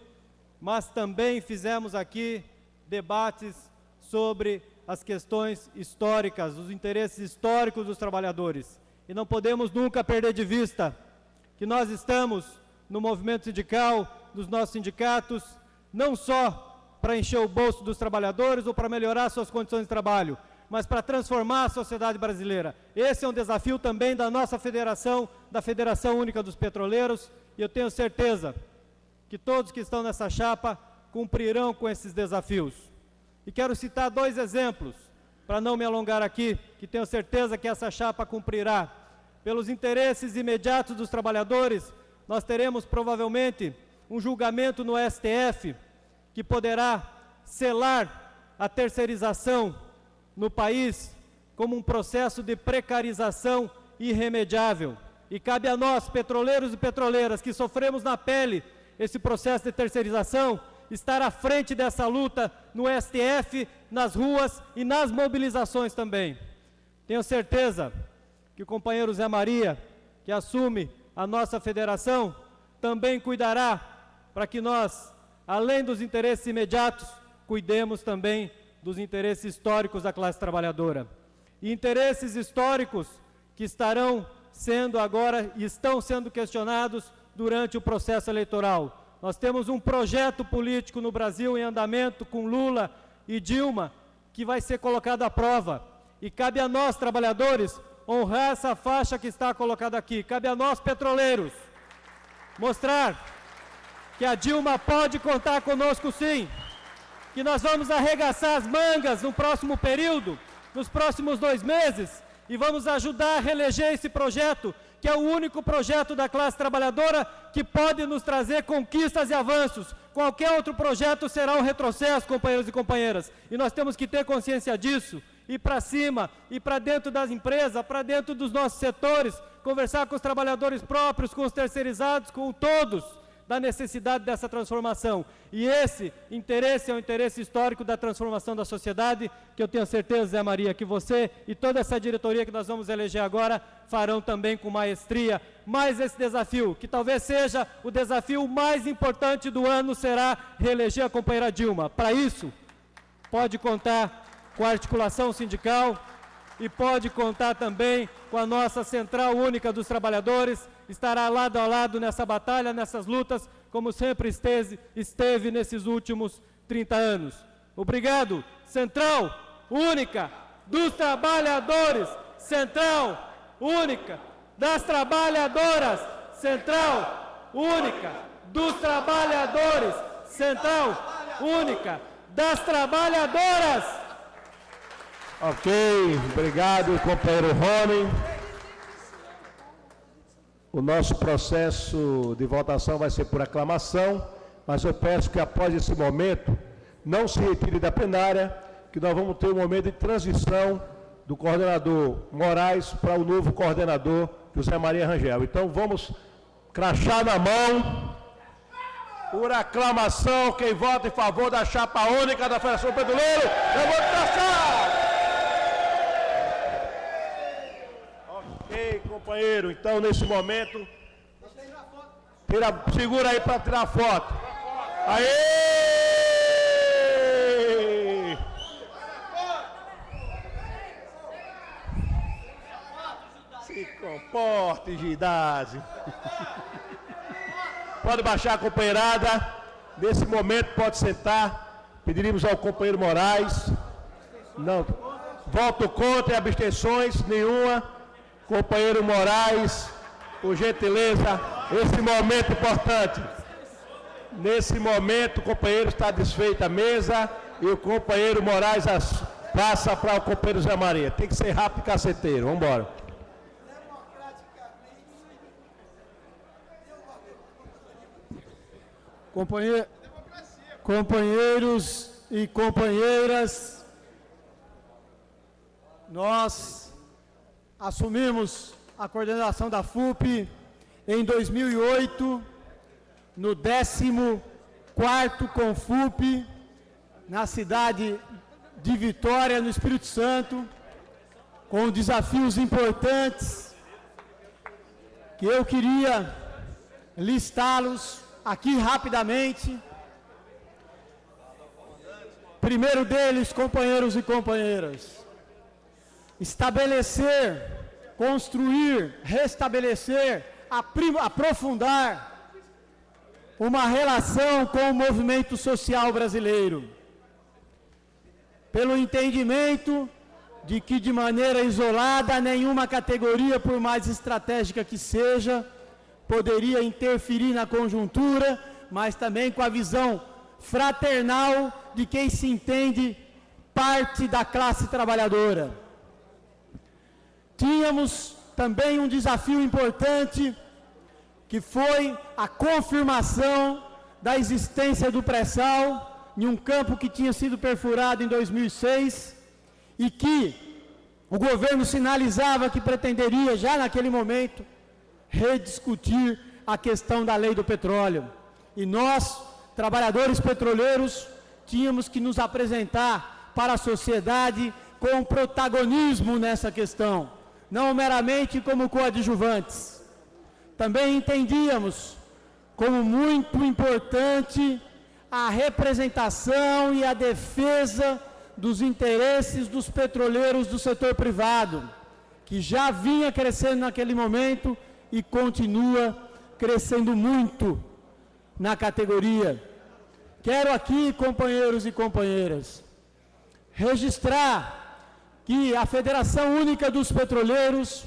mas também fizemos aqui debates sobre as questões históricas, os interesses históricos dos trabalhadores. E não podemos nunca perder de vista que nós estamos no movimento sindical, nos nossos sindicatos, não só para encher o bolso dos trabalhadores ou para melhorar suas condições de trabalho, mas para transformar a sociedade brasileira. Esse é um desafio também da nossa federação, da Federação Única dos Petroleiros, e eu tenho certeza que todos que estão nessa chapa cumprirão com esses desafios. E quero citar 2 exemplos, para não me alongar aqui, que tenho certeza que essa chapa cumprirá. Pelos interesses imediatos dos trabalhadores, nós teremos provavelmente um julgamento no STF que poderá selar a terceirização no país como um processo de precarização irremediável. E cabe a nós, petroleiros e petroleiras, que sofremos na pele esse processo de terceirização, estar à frente dessa luta no STF, nas ruas e nas mobilizações também. Tenho certeza que o companheiro Zé Maria, que assume a nossa federação, também cuidará para que nós, além dos interesses imediatos, cuidemos também dos interesses históricos da classe trabalhadora. E interesses históricos que estarão sendo agora e estão sendo questionados durante o processo eleitoral. Nós temos um projeto político no Brasil em andamento com Lula e Dilma que vai ser colocado à prova. E cabe a nós, trabalhadores, honrar essa faixa que está colocada aqui. Cabe a nós, petroleiros, mostrar que a Dilma pode contar conosco sim, que nós vamos arregaçar as mangas no próximo período, nos próximos 2 meses, e vamos ajudar a reeleger esse projeto, que é o único projeto da classe trabalhadora que pode nos trazer conquistas e avanços. Qualquer outro projeto será um retrocesso, companheiros e companheiras, e nós temos que ter consciência disso, ir para cima, ir para dentro das empresas, para dentro dos nossos setores, conversar com os trabalhadores próprios, com os terceirizados, com todos, da necessidade dessa transformação. E esse interesse é o interesse histórico da transformação da sociedade, que eu tenho certeza, Zé Maria, que você e toda essa diretoria que nós vamos eleger agora farão também com maestria. Mas esse desafio, que talvez seja o desafio mais importante do ano, será reeleger a companheira Dilma. Para isso, pode contar com a articulação sindical e pode contar também com a nossa Central Única dos Trabalhadores, estará lado a lado nessa batalha, nessas lutas, como sempre esteve nesses últimos 30 anos. Obrigado, Central Única dos Trabalhadores, Central Única das Trabalhadoras, Central Única dos Trabalhadores, Central Única das Trabalhadoras. Ok, obrigado, companheiro Rony. O nosso processo de votação vai ser por aclamação, mas eu peço que após esse momento não se retire da plenária, que nós vamos ter um momento de transição do coordenador Moraes para o novo coordenador José Maria Rangel. Então vamos crachá na mão, por aclamação, quem vota em favor da chapa única da Federação Petroleira, eu vou crachá! Ok, companheiro, então nesse momento, segura aí para tirar foto. Aê! Comporte de idade. Pode baixar a companheirada. Nesse momento pode sentar. Pediríamos ao companheiro Moraes. Não. Voto contra e abstenções nenhuma. Companheiro Moraes, por gentileza, esse momento importante. Nesse momento, o companheiro está desfeita a mesa e o companheiro Moraes passa para o companheiro Zé Maria. Tem que ser rápido e caceteiro. Vamos embora. Companheiros e companheiras, nós assumimos a coordenação da FUP em 2008, no 14º Confub, na cidade de Vitória, no Espírito Santo, com desafios importantes, que eu queria listá-los aqui rapidamente. Primeiro deles, companheiros e companheiras, estabelecer, construir, restabelecer, aprofundar uma relação com o movimento social brasileiro, pelo entendimento de que, de maneira isolada, nenhuma categoria, por mais estratégica que seja, poderia interferir na conjuntura, mas também com a visão fraternal de quem se entende parte da classe trabalhadora. Tínhamos também um desafio importante, que foi a confirmação da existência do pré-sal em um campo que tinha sido perfurado em 2006 e que o governo sinalizava que pretenderia, já naquele momento, rediscutir a questão da lei do petróleo. E nós, trabalhadores petroleiros, tínhamos que nos apresentar para a sociedade com protagonismo nessa questão, não meramente como coadjuvantes. Também entendíamos como muito importante a representação e a defesa dos interesses dos petroleiros do setor privado, que já vinha crescendo naquele momento e continua crescendo muito na categoria. Quero aqui, companheiros e companheiras, registrar que a Federação Única dos Petroleiros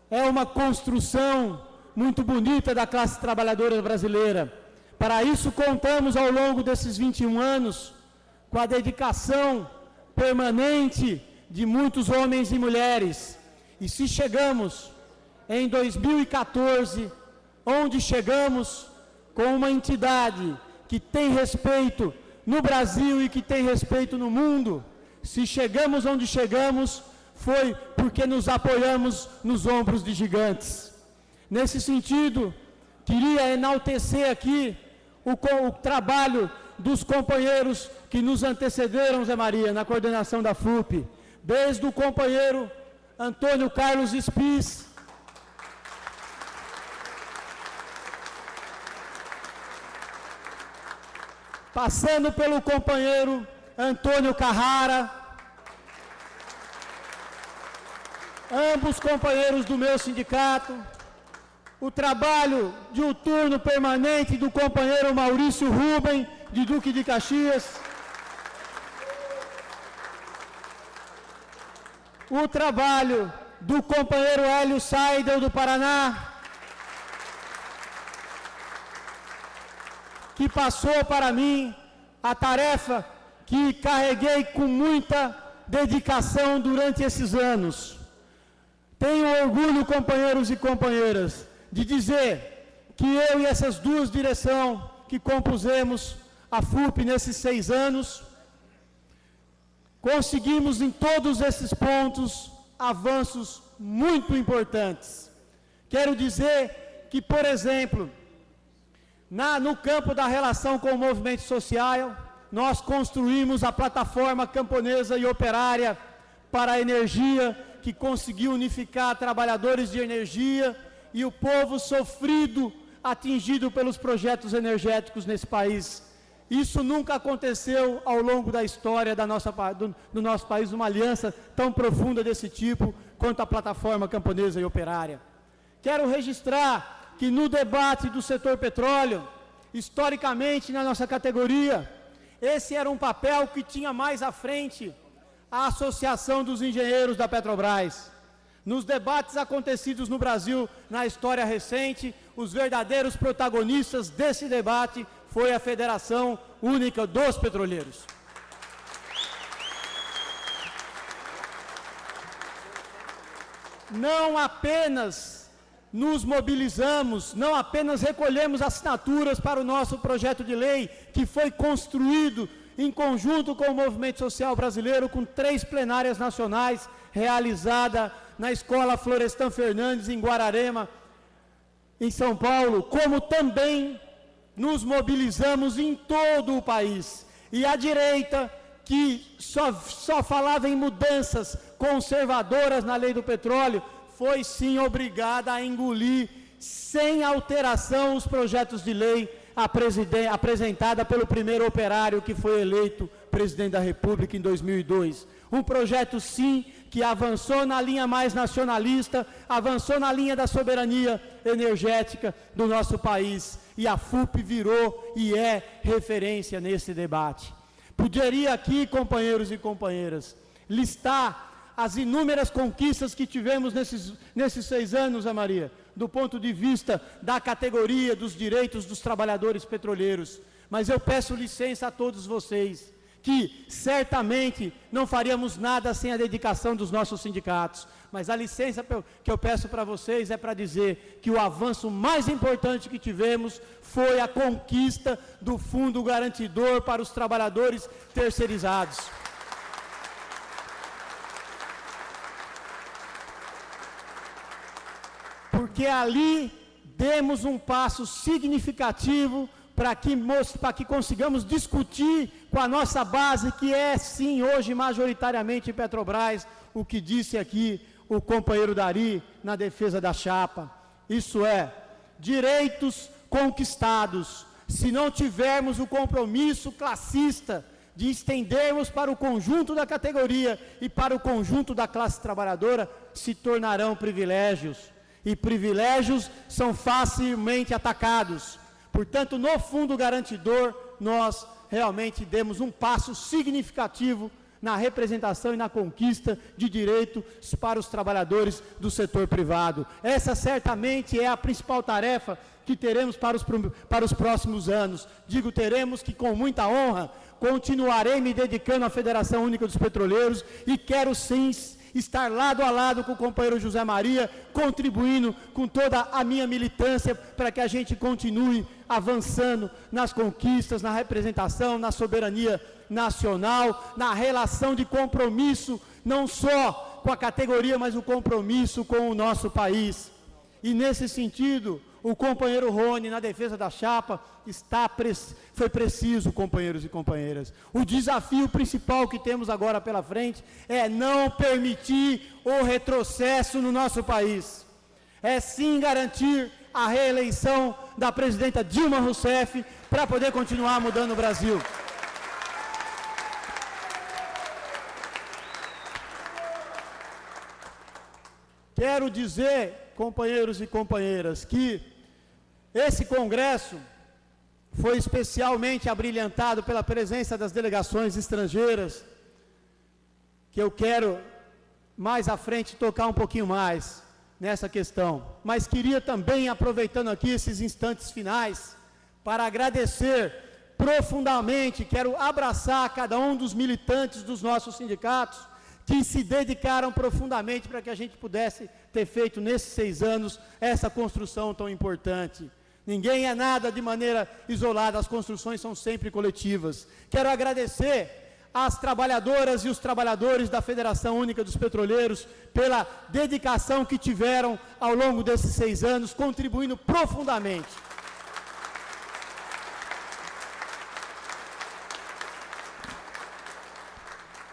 é uma construção muito bonita da classe trabalhadora brasileira. Para isso, contamos ao longo desses 21 anos com a dedicação permanente de muitos homens e mulheres. E se chegamos em 2014, onde chegamos com uma entidade que tem respeito no Brasil e que tem respeito no mundo, se chegamos onde chegamos, foi porque nos apoiamos nos ombros de gigantes. Nesse sentido, queria enaltecer aqui o trabalho dos companheiros que nos antecederam, Zé Maria, na coordenação da FUP, desde o companheiro Antônio Carlos Spies, passando pelo companheiro Antônio Carrara, ambos companheiros do meu sindicato, o trabalho diuturno permanente do companheiro Maurício Rubem, de Duque de Caxias, o trabalho do companheiro Hélio Seidel, do Paraná, que passou para mim a tarefa que carreguei com muita dedicação durante esses anos. Tenho orgulho, companheiros e companheiras, de dizer que eu e essas duas direções que compusemos a FUP nesses 6 anos, conseguimos em todos esses pontos avanços muito importantes. Quero dizer que, por exemplo, no campo da relação com o movimento social, nós construímos a plataforma camponesa e operária para a energia, que conseguiu unificar trabalhadores de energia e o povo sofrido, atingido pelos projetos energéticos nesse país. Isso nunca aconteceu ao longo da história do nosso país, uma aliança tão profunda desse tipo quanto a plataforma camponesa e operária. Quero registrar que no debate do setor petróleo, historicamente na nossa categoria, esse era um papel que tinha mais à frente a Associação dos Engenheiros da Petrobras. Nos debates acontecidos no Brasil na história recente, os verdadeiros protagonistas desse debate foi a Federação Única dos Petroleiros. Não apenas nos mobilizamos, não apenas recolhemos assinaturas para o nosso projeto de lei, que foi construído em conjunto com o movimento social brasileiro, com 3 plenárias nacionais, realizada na Escola Florestan Fernandes, em Guararema, em São Paulo, como também nos mobilizamos em todo o país. E a direita, que só falava em mudanças conservadoras na lei do petróleo, foi sim obrigada a engolir sem alteração os projetos de lei apresentada pelo primeiro operário que foi eleito presidente da República em 2002. Um projeto sim que avançou na linha mais nacionalista, avançou na linha da soberania energética do nosso país, e a FUP virou e é referência nesse debate. Poderia aqui, companheiros e companheiras, listar as inúmeras conquistas que tivemos nesses 6 anos, Zé Maria, do ponto de vista da categoria dos direitos dos trabalhadores petroleiros. Mas eu peço licença a todos vocês, que certamente não faríamos nada sem a dedicação dos nossos sindicatos. Mas a licença que eu peço para vocês é para dizer que o avanço mais importante que tivemos foi a conquista do Fundo Garantidor para os trabalhadores terceirizados. Porque ali demos um passo significativo para que consigamos discutir com a nossa base, que é sim hoje majoritariamente Petrobras, o que disse aqui o companheiro Dari na defesa da chapa. Isso é, direitos conquistados. Se não tivermos o compromisso classista de estendermos para o conjunto da categoria e para o conjunto da classe trabalhadora, se tornarão privilégios. E privilégios são facilmente atacados. Portanto, no Fundo Garantidor, nós realmente demos um passo significativo na representação e na conquista de direitos para os trabalhadores do setor privado. Essa certamente é a principal tarefa que teremos para os próximos anos. Digo teremos, que com muita honra continuarei me dedicando à Federação Única dos Petroleiros e quero sim estar lado a lado com o companheiro José Maria, contribuindo com toda a minha militância para que a gente continue avançando nas conquistas, na representação, na soberania nacional, na relação de compromisso, não só com a categoria, mas o compromisso com o nosso país. E nesse sentido, o companheiro Rony, na defesa da chapa, foi preciso, companheiros e companheiras. O desafio principal que temos agora pela frente é não permitir o retrocesso no nosso país. É sim garantir a reeleição da presidenta Dilma Rousseff para poder continuar mudando o Brasil. Quero dizer, companheiros e companheiras, que esse congresso foi especialmente abrilhantado pela presença das delegações estrangeiras, que eu quero mais à frente tocar um pouquinho mais nessa questão. Mas queria também, aproveitando aqui esses instantes finais, para agradecer profundamente, quero abraçar cada um dos militantes dos nossos sindicatos, que se dedicaram profundamente para que a gente pudesse ter feito nesses 6 anos essa construção tão importante. Ninguém é nada de maneira isolada, as construções são sempre coletivas. Quero agradecer às trabalhadoras e os trabalhadores da Federação Única dos Petroleiros pela dedicação que tiveram ao longo desses 6 anos, contribuindo profundamente.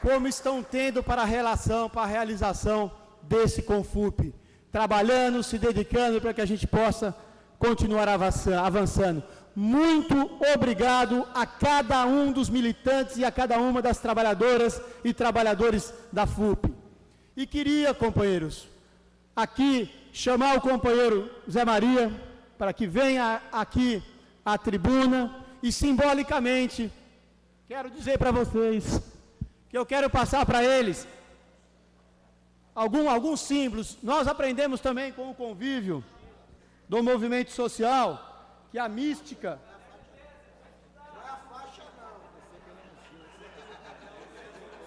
Como estão tendo para a realização desse Confup, trabalhando, se dedicando para que a gente possa continuar avançando. Muito obrigado a cada um dos militantes e a cada uma das trabalhadoras e trabalhadores da FUP. E queria, companheiros, aqui chamar o companheiro Zé Maria para que venha aqui à tribuna e simbolicamente quero dizer para vocês que eu quero passar para eles alguns símbolos. Nós aprendemos também com o convívio do movimento social que a mística...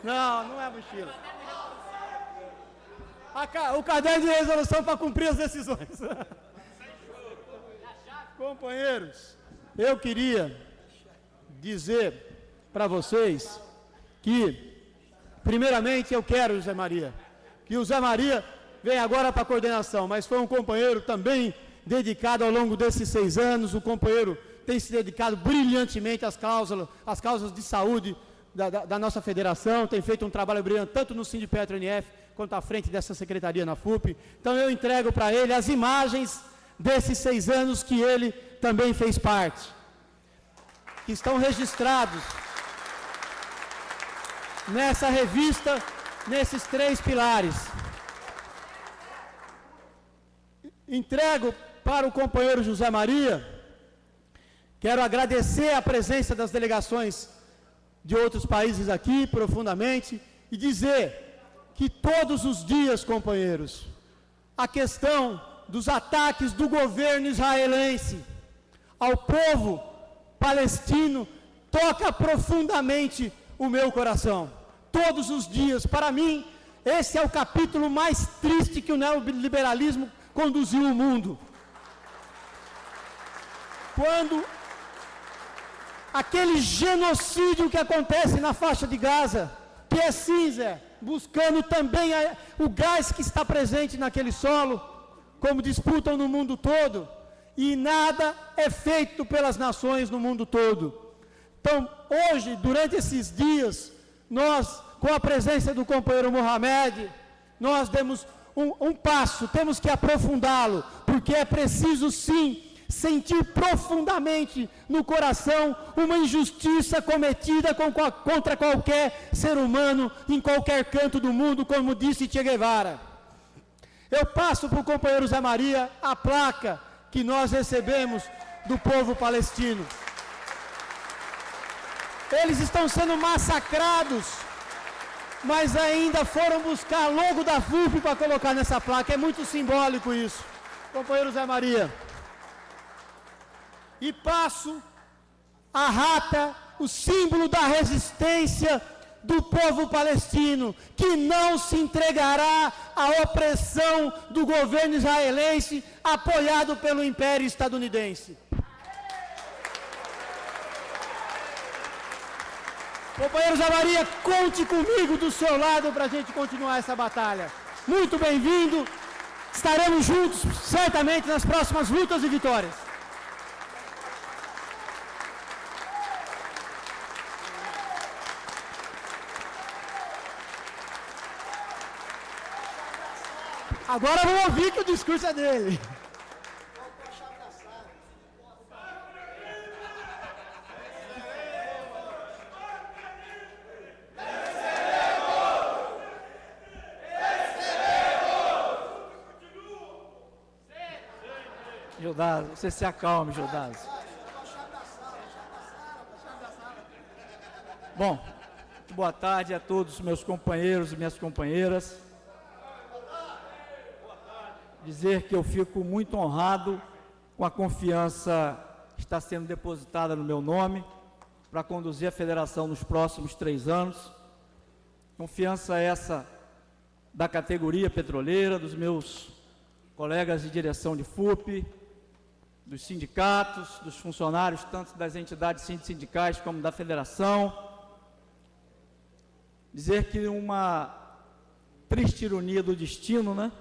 Não é a mochila. O caderno de resolução para cumprir as decisões. Companheiros, eu queria dizer para vocês que, primeiramente, eu quero o Zé Maria, que o Zé Maria vem agora para a coordenação, mas foi um companheiro também dedicado ao longo desses 6 anos. O companheiro tem se dedicado brilhantemente às causas de saúde da nossa federação, tem feito um trabalho brilhante tanto no Sindipetro NF quanto à frente dessa secretaria na FUP. Então eu entrego para ele as imagens desses 6 anos que ele também fez parte, que estão registrados nessa revista, nesses 3 pilares. Entrego para o companheiro José Maria, quero agradecer a presença das delegações de outros países aqui profundamente e dizer que todos os dias, companheiros, a questão dos ataques do governo israelense ao povo palestino toca profundamente o meu coração. Todos os dias, para mim, esse é o capítulo mais triste que o neoliberalismo conduziu o mundo. Quando aquele genocídio que acontece na faixa de Gaza, que é cinza, buscando também o gás que está presente naquele solo, como disputam no mundo todo, e nada é feito pelas nações no mundo todo. Então, hoje, durante esses dias, nós, com a presença do companheiro Mohamed, nós demos um passo, temos que aprofundá-lo, porque é preciso sim sentir profundamente no coração uma injustiça cometida contra qualquer ser humano em qualquer canto do mundo, como disse Che Guevara. Eu passo para o companheiro Zé Maria a placa que nós recebemos do povo palestino. Eles estão sendo massacrados, mas ainda foram buscar logo da FUP para colocar nessa placa. É muito simbólico isso, companheiro Zé Maria. E passo a rata, o símbolo da resistência do povo palestino, que não se entregará à opressão do governo israelense, apoiado pelo Império estadunidense. Companheiro Zé Maria, conte comigo do seu lado para a gente continuar essa batalha. Muito bem-vindo, estaremos juntos certamente nas próximas lutas e vitórias. Agora vamos ouvir que o discurso é dele. Judás, você se acalme, Judás. Bom, boa tarde a todos os meus companheiros e minhas companheiras. Dizer que eu fico muito honrado com a confiança que está sendo depositada no meu nome para conduzir a federação nos próximos 3 anos. Confiança essa da categoria petroleira, dos meus colegas de direção de FUP, dos sindicatos, dos funcionários, tanto das entidades sindicais como da federação. Dizer que uma triste ironia do destino, né?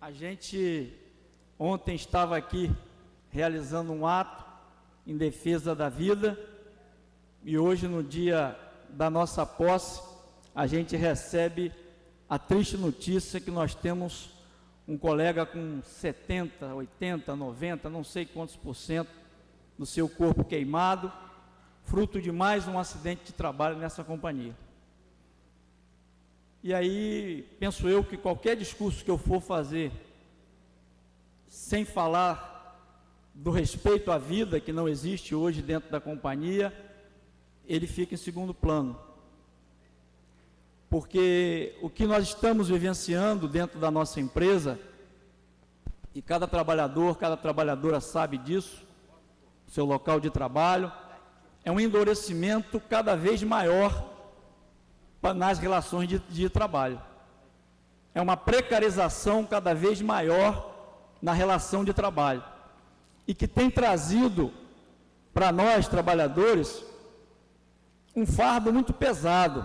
A gente ontem estava aqui realizando um ato em defesa da vida e hoje, no dia da nossa posse, a gente recebe a triste notícia que nós temos um colega com 70, 80, 90, não sei quantos % do seu corpo queimado, fruto de mais um acidente de trabalho nessa companhia. E aí, penso eu que qualquer discurso que eu for fazer sem falar do respeito à vida, que não existe hoje dentro da companhia, ele fica em segundo plano. Porque o que nós estamos vivenciando dentro da nossa empresa, e cada trabalhador, cada trabalhadora sabe disso, seu local de trabalho, é um endurecimento cada vez maior nas relações de trabalho. É uma precarização cada vez maior na relação de trabalho. E que tem trazido para nós, trabalhadores, um fardo muito pesado.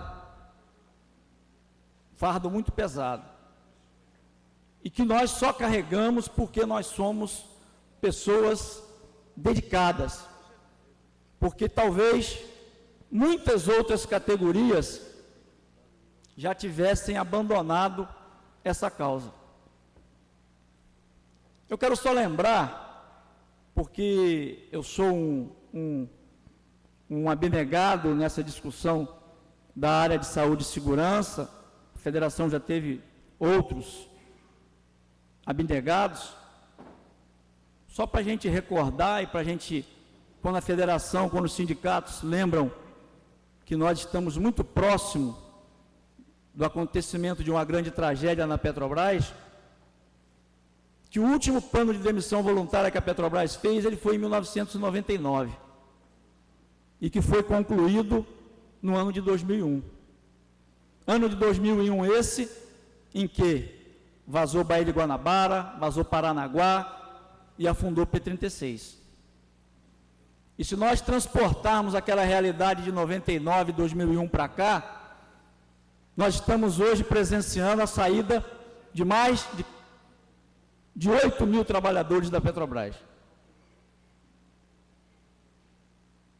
Fardo muito pesado. E que nós só carregamos porque nós somos pessoas dedicadas. Porque talvez muitas outras categorias já tivessem abandonado essa causa. Eu quero só lembrar, porque eu sou um abnegado nessa discussão da área de saúde e segurança, a federação já teve outros abnegados, só para a gente recordar e para a gente, quando a federação, quando os sindicatos lembram que nós estamos muito próximo do acontecimento de uma grande tragédia na Petrobras, que o último plano de demissão voluntária que a Petrobras fez, ele foi em 1999, e que foi concluído no ano de 2001. Ano de 2001 esse, em que vazou Baía de Guanabara, vazou Paranaguá e afundou P-36. E se nós transportarmos aquela realidade de 99, 2001 para cá, nós estamos hoje presenciando a saída de mais de 8 mil trabalhadores da Petrobras.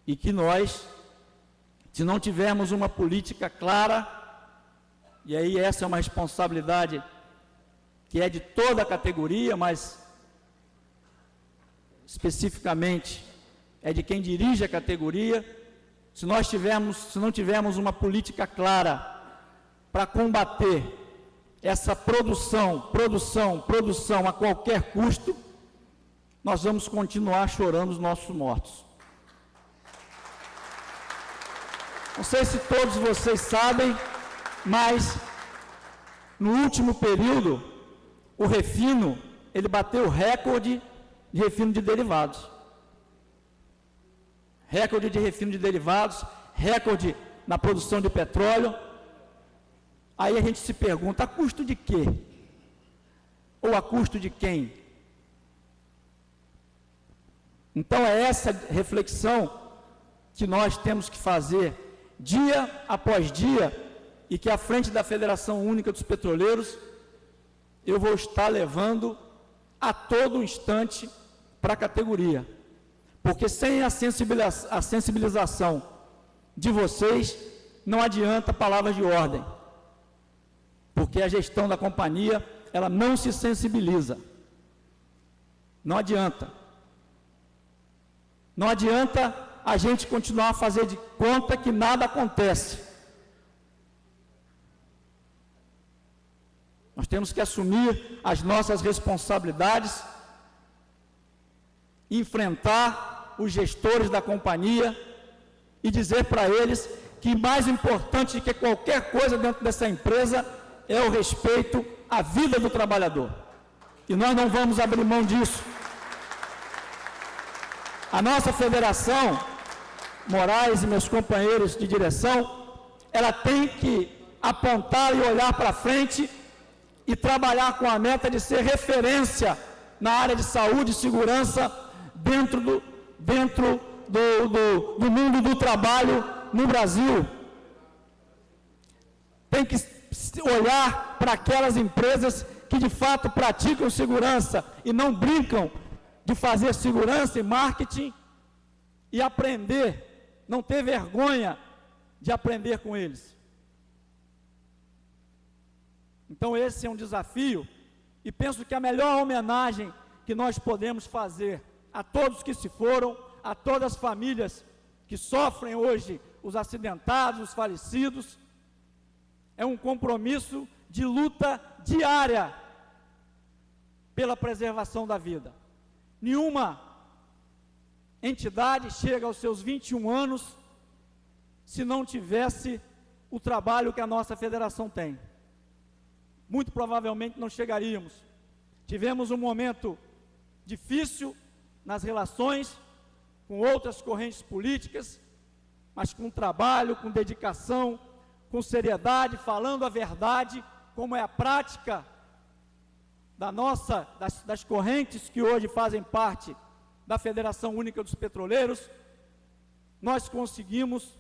E que nós, se não tivermos uma política clara, e aí essa é uma responsabilidade que é de toda a categoria, mas especificamente é de quem dirige a categoria, se não tivermos uma política clara para combater essa produção a qualquer custo, nós vamos continuar chorando os nossos mortos. Não sei se todos vocês sabem, mas no último período, o refino, ele bateu o recorde de refino de derivados. Recorde de refino de derivados, recorde na produção de petróleo. Aí a gente se pergunta, a custo de quê? Ou a custo de quem? Então é essa reflexão que nós temos que fazer dia após dia, e que à frente da Federação Única dos Petroleiros eu vou estar levando a todo instante para a categoria. Porque sem a sensibilização de vocês, não adianta palavras de ordem. Porque a gestão da companhia, ela não se sensibiliza. Não adianta. Não adianta a gente continuar a fazer de conta que nada acontece. Nós temos que assumir as nossas responsabilidades, enfrentar os gestores da companhia e dizer para eles que mais importante do que qualquer coisa dentro dessa empresa é o respeito à vida do trabalhador. E nós não vamos abrir mão disso. A nossa federação, Moraes e meus companheiros de direção, ela tem que apontar e olhar para frente e trabalhar com a meta de ser referência na área de saúde e segurança dentro do mundo do trabalho no Brasil. Tem que olhar para aquelas empresas que de fato praticam segurança e não brincam de fazer segurança e marketing e aprender, não ter vergonha de aprender com eles. Então esse é um desafio e penso que a melhor homenagem que nós podemos fazer a todos que se foram, a todas as famílias que sofrem hoje os acidentados, os falecidos, é um compromisso de luta diária pela preservação da vida. Nenhuma entidade chega aos seus 21 anos se não tivesse o trabalho que a nossa federação tem. Muito provavelmente não chegaríamos. Tivemos um momento difícil nas relações com outras correntes políticas, mas com trabalho, com dedicação, com seriedade, falando a verdade, como é a prática das correntes que hoje fazem parte da Federação Única dos Petroleiros, nós conseguimos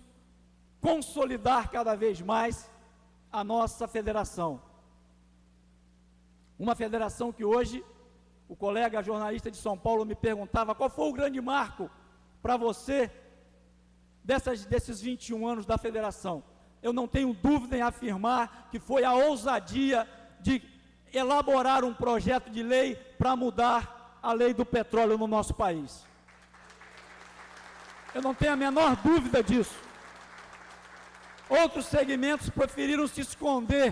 consolidar cada vez mais a nossa federação. Uma federação que hoje, o colega jornalista de São Paulo me perguntava qual foi o grande marco para você desses 21 anos da federação. Eu não tenho dúvida em afirmar que foi a ousadia de elaborar um projeto de lei para mudar a lei do petróleo no nosso país. Eu não tenho a menor dúvida disso. Outros segmentos preferiram se esconder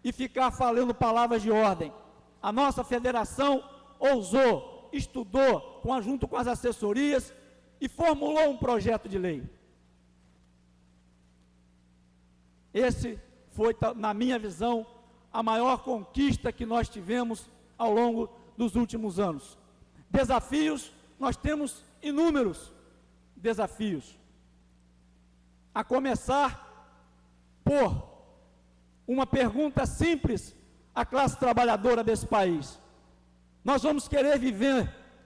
e ficar falando palavras de ordem. A nossa federação ousou, estudou, junto com as assessorias, e formulou um projeto de lei. Esse foi, na minha visão, a maior conquista que nós tivemos ao longo dos últimos anos. Desafios, nós temos inúmeros desafios. A começar por uma pergunta simples à classe trabalhadora desse país. Nós vamos querer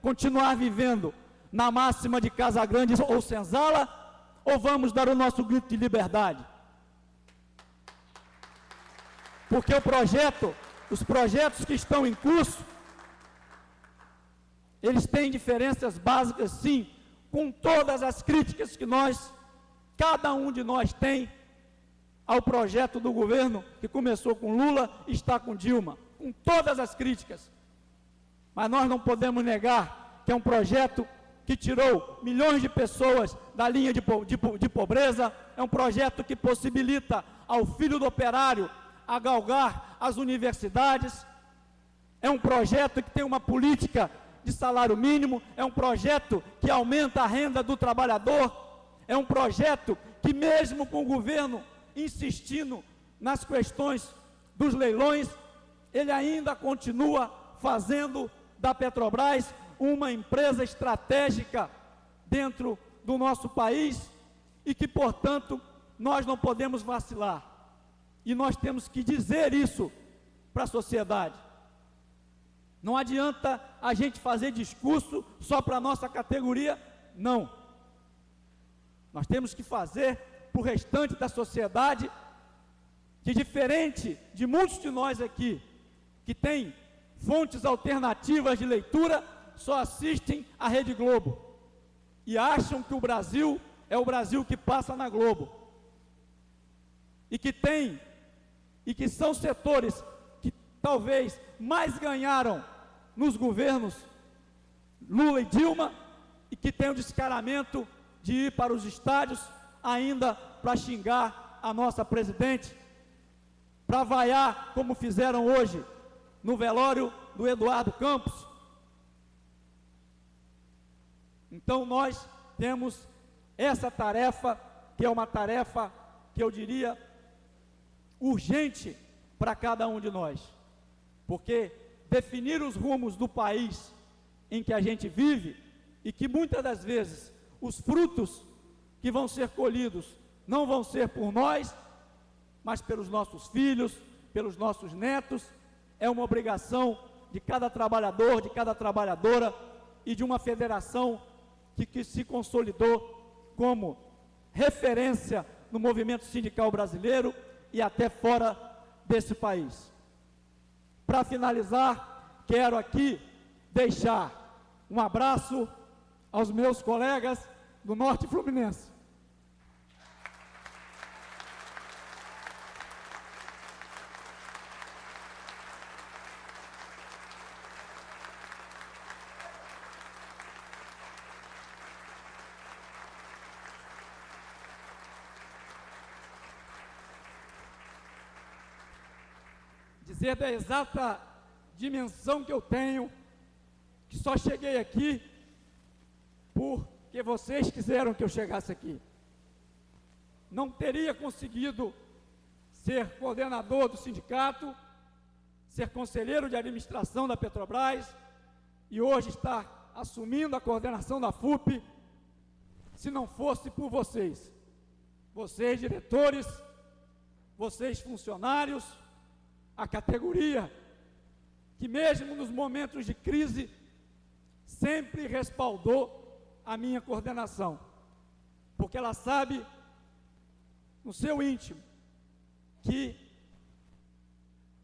continuar vivendo na máxima de Casa Grande ou Senzala, ou vamos dar o nosso grito de liberdade? Porque os projetos que estão em curso, eles têm diferenças básicas, sim, com todas as críticas que cada um de nós tem ao projeto do governo, que começou com Lula e está com Dilma, com todas as críticas. Mas nós não podemos negar que é um projeto que tirou milhões de pessoas da linha de pobreza, é um projeto que possibilita ao filho do operário a galgar as universidades, é um projeto que tem uma política de salário mínimo, é um projeto que aumenta a renda do trabalhador, é um projeto que, mesmo com o governo insistindo nas questões dos leilões, ele ainda continua fazendo da Petrobras uma empresa estratégica dentro do nosso país e que, portanto, nós não podemos vacilar. E nós temos que dizer isso para a sociedade. Não adianta a gente fazer discurso só para a nossa categoria, não. Nós temos que fazer para o restante da sociedade, que, diferente de muitos de nós aqui, que tem fontes alternativas de leitura, só assistem à Rede Globo e acham que o Brasil é o Brasil que passa na Globo, e que são setores que talvez mais ganharam nos governos Lula e Dilma, e que tem o descaramento de ir para os estádios ainda para xingar a nossa presidente, para vaiar como fizeram hoje no velório do Eduardo Campos. Então nós temos essa tarefa, que é uma tarefa que eu diria urgente para cada um de nós, porque definir os rumos do país em que a gente vive, e que muitas das vezes os frutos que vão ser colhidos não vão ser por nós, mas pelos nossos filhos, pelos nossos netos, é uma obrigação de cada trabalhador, de cada trabalhadora e de uma federação que se consolidou como referência no movimento sindical brasileiro e até fora desse país. Para finalizar, quero aqui deixar um abraço aos meus colegas do Norte Fluminense. Dizer da exata dimensão que eu tenho que só cheguei aqui porque vocês quiseram que eu chegasse aqui. Não teria conseguido ser coordenador do sindicato, ser conselheiro de administração da Petrobras e hoje estar assumindo a coordenação da FUP, se não fosse por vocês. Vocês, diretores, vocês, funcionários, a categoria que mesmo nos momentos de crise sempre respaldou a minha coordenação, porque ela sabe no seu íntimo que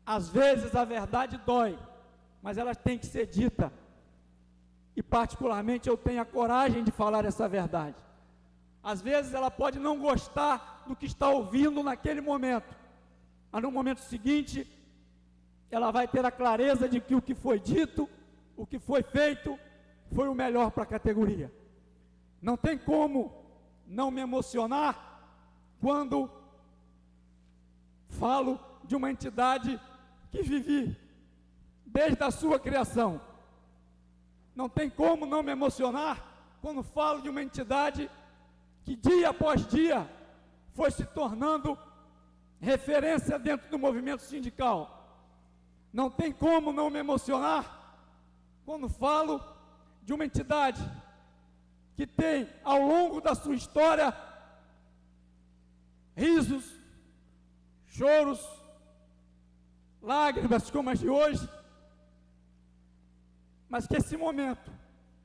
às vezes a verdade dói, mas ela tem que ser dita, e particularmente eu tenho a coragem de falar essa verdade. Às vezes ela pode não gostar do que está ouvindo naquele momento, mas no momento seguinte ela vai ter a clareza de que o que foi dito, o que foi feito, foi o melhor para a categoria. Não tem como não me emocionar quando falo de uma entidade que vivi desde a sua criação. Não tem como não me emocionar quando falo de uma entidade que dia após dia foi se tornando referência dentro do movimento sindical. Não tem como não me emocionar quando falo de uma entidade que tem, ao longo da sua história, risos, choros, lágrimas como as de hoje, mas que esse momento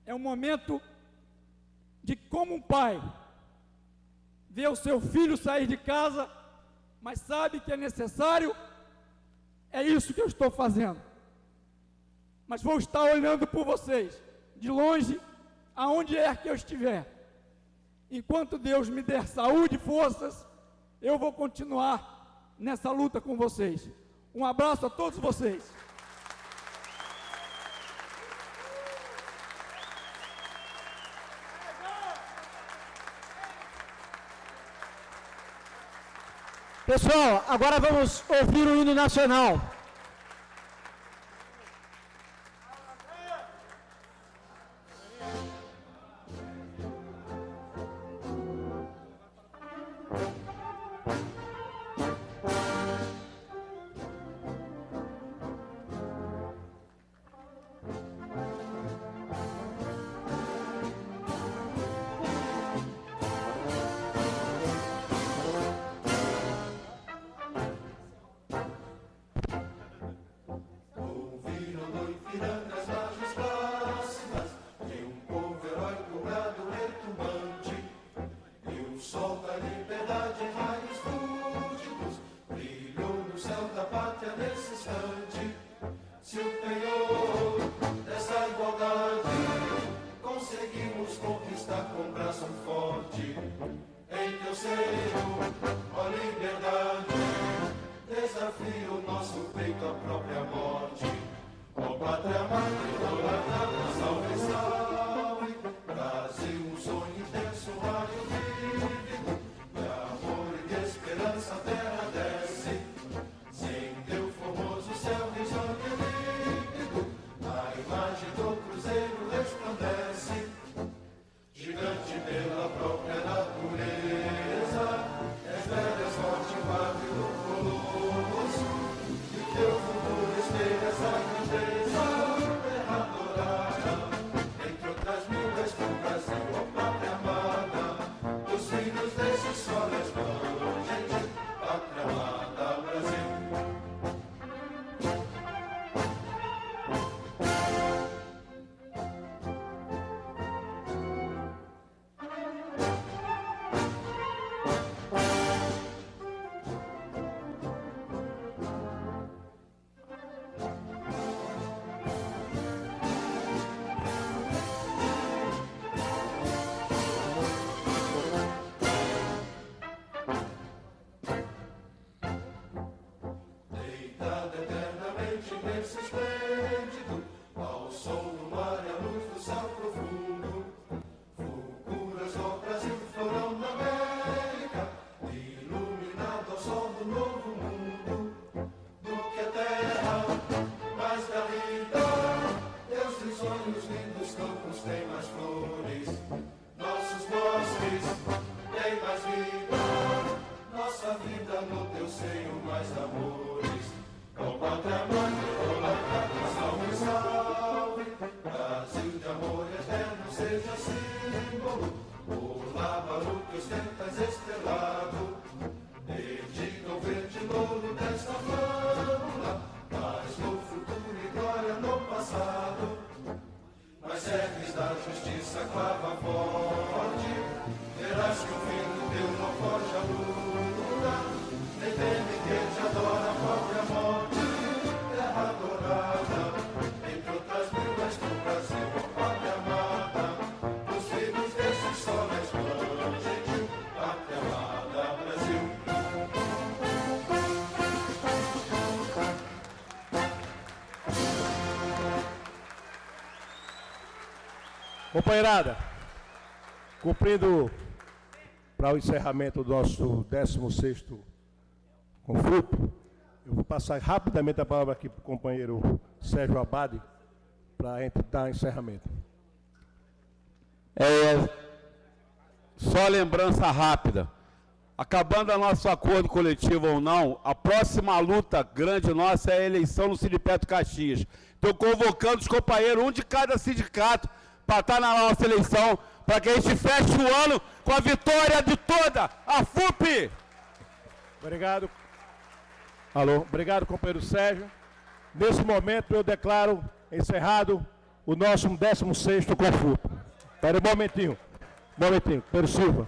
é um momento de como um pai vê o seu filho sair de casa, mas sabe que é necessário. É isso que eu estou fazendo, mas vou estar olhando por vocês, de longe, aonde é que eu estiver. Enquanto Deus me der saúde e forças, eu vou continuar nessa luta com vocês. Um abraço a todos vocês. Pessoal, agora vamos ouvir o hino nacional. Sonhos Nos campos tem mais flores, nossos bosques têm mais vida, nossa vida no teu seio mais amores. Com pátria mãe, salve, salve, Brasil de amor eterno seja símbolo, o lábaro que ostentas estrelado, dedica o verde louro desta flâmula, mas no futuro e glória no passado. Mas serves da justiça clava forte, verás que o fim do teu não foge a luta, nem teme quem te adora a própria morte, terra adorada, entre outras mil és do Brasil, ó pátria amada, os filhos desse sol resplandente, pátria amada, Brasil. Companheirada, cumprindo para o encerramento do nosso 16º confruto, eu vou passar rapidamente a palavra aqui para o companheiro Sérgio Abade, para a gente dar encerramento. Só lembrança rápida. Acabando o nosso acordo coletivo ou não, a próxima luta grande nossa é a eleição no Sindicato Caxias. Estou convocando os companheiros, um de cada sindicato, para estar na nossa eleição, para que a gente feche o ano com a vitória de toda a FUP. Obrigado. Alô, obrigado, companheiro Sérgio. Nesse momento eu declaro encerrado o nosso 16º confruto. Espera um momentinho, companheiro Silva.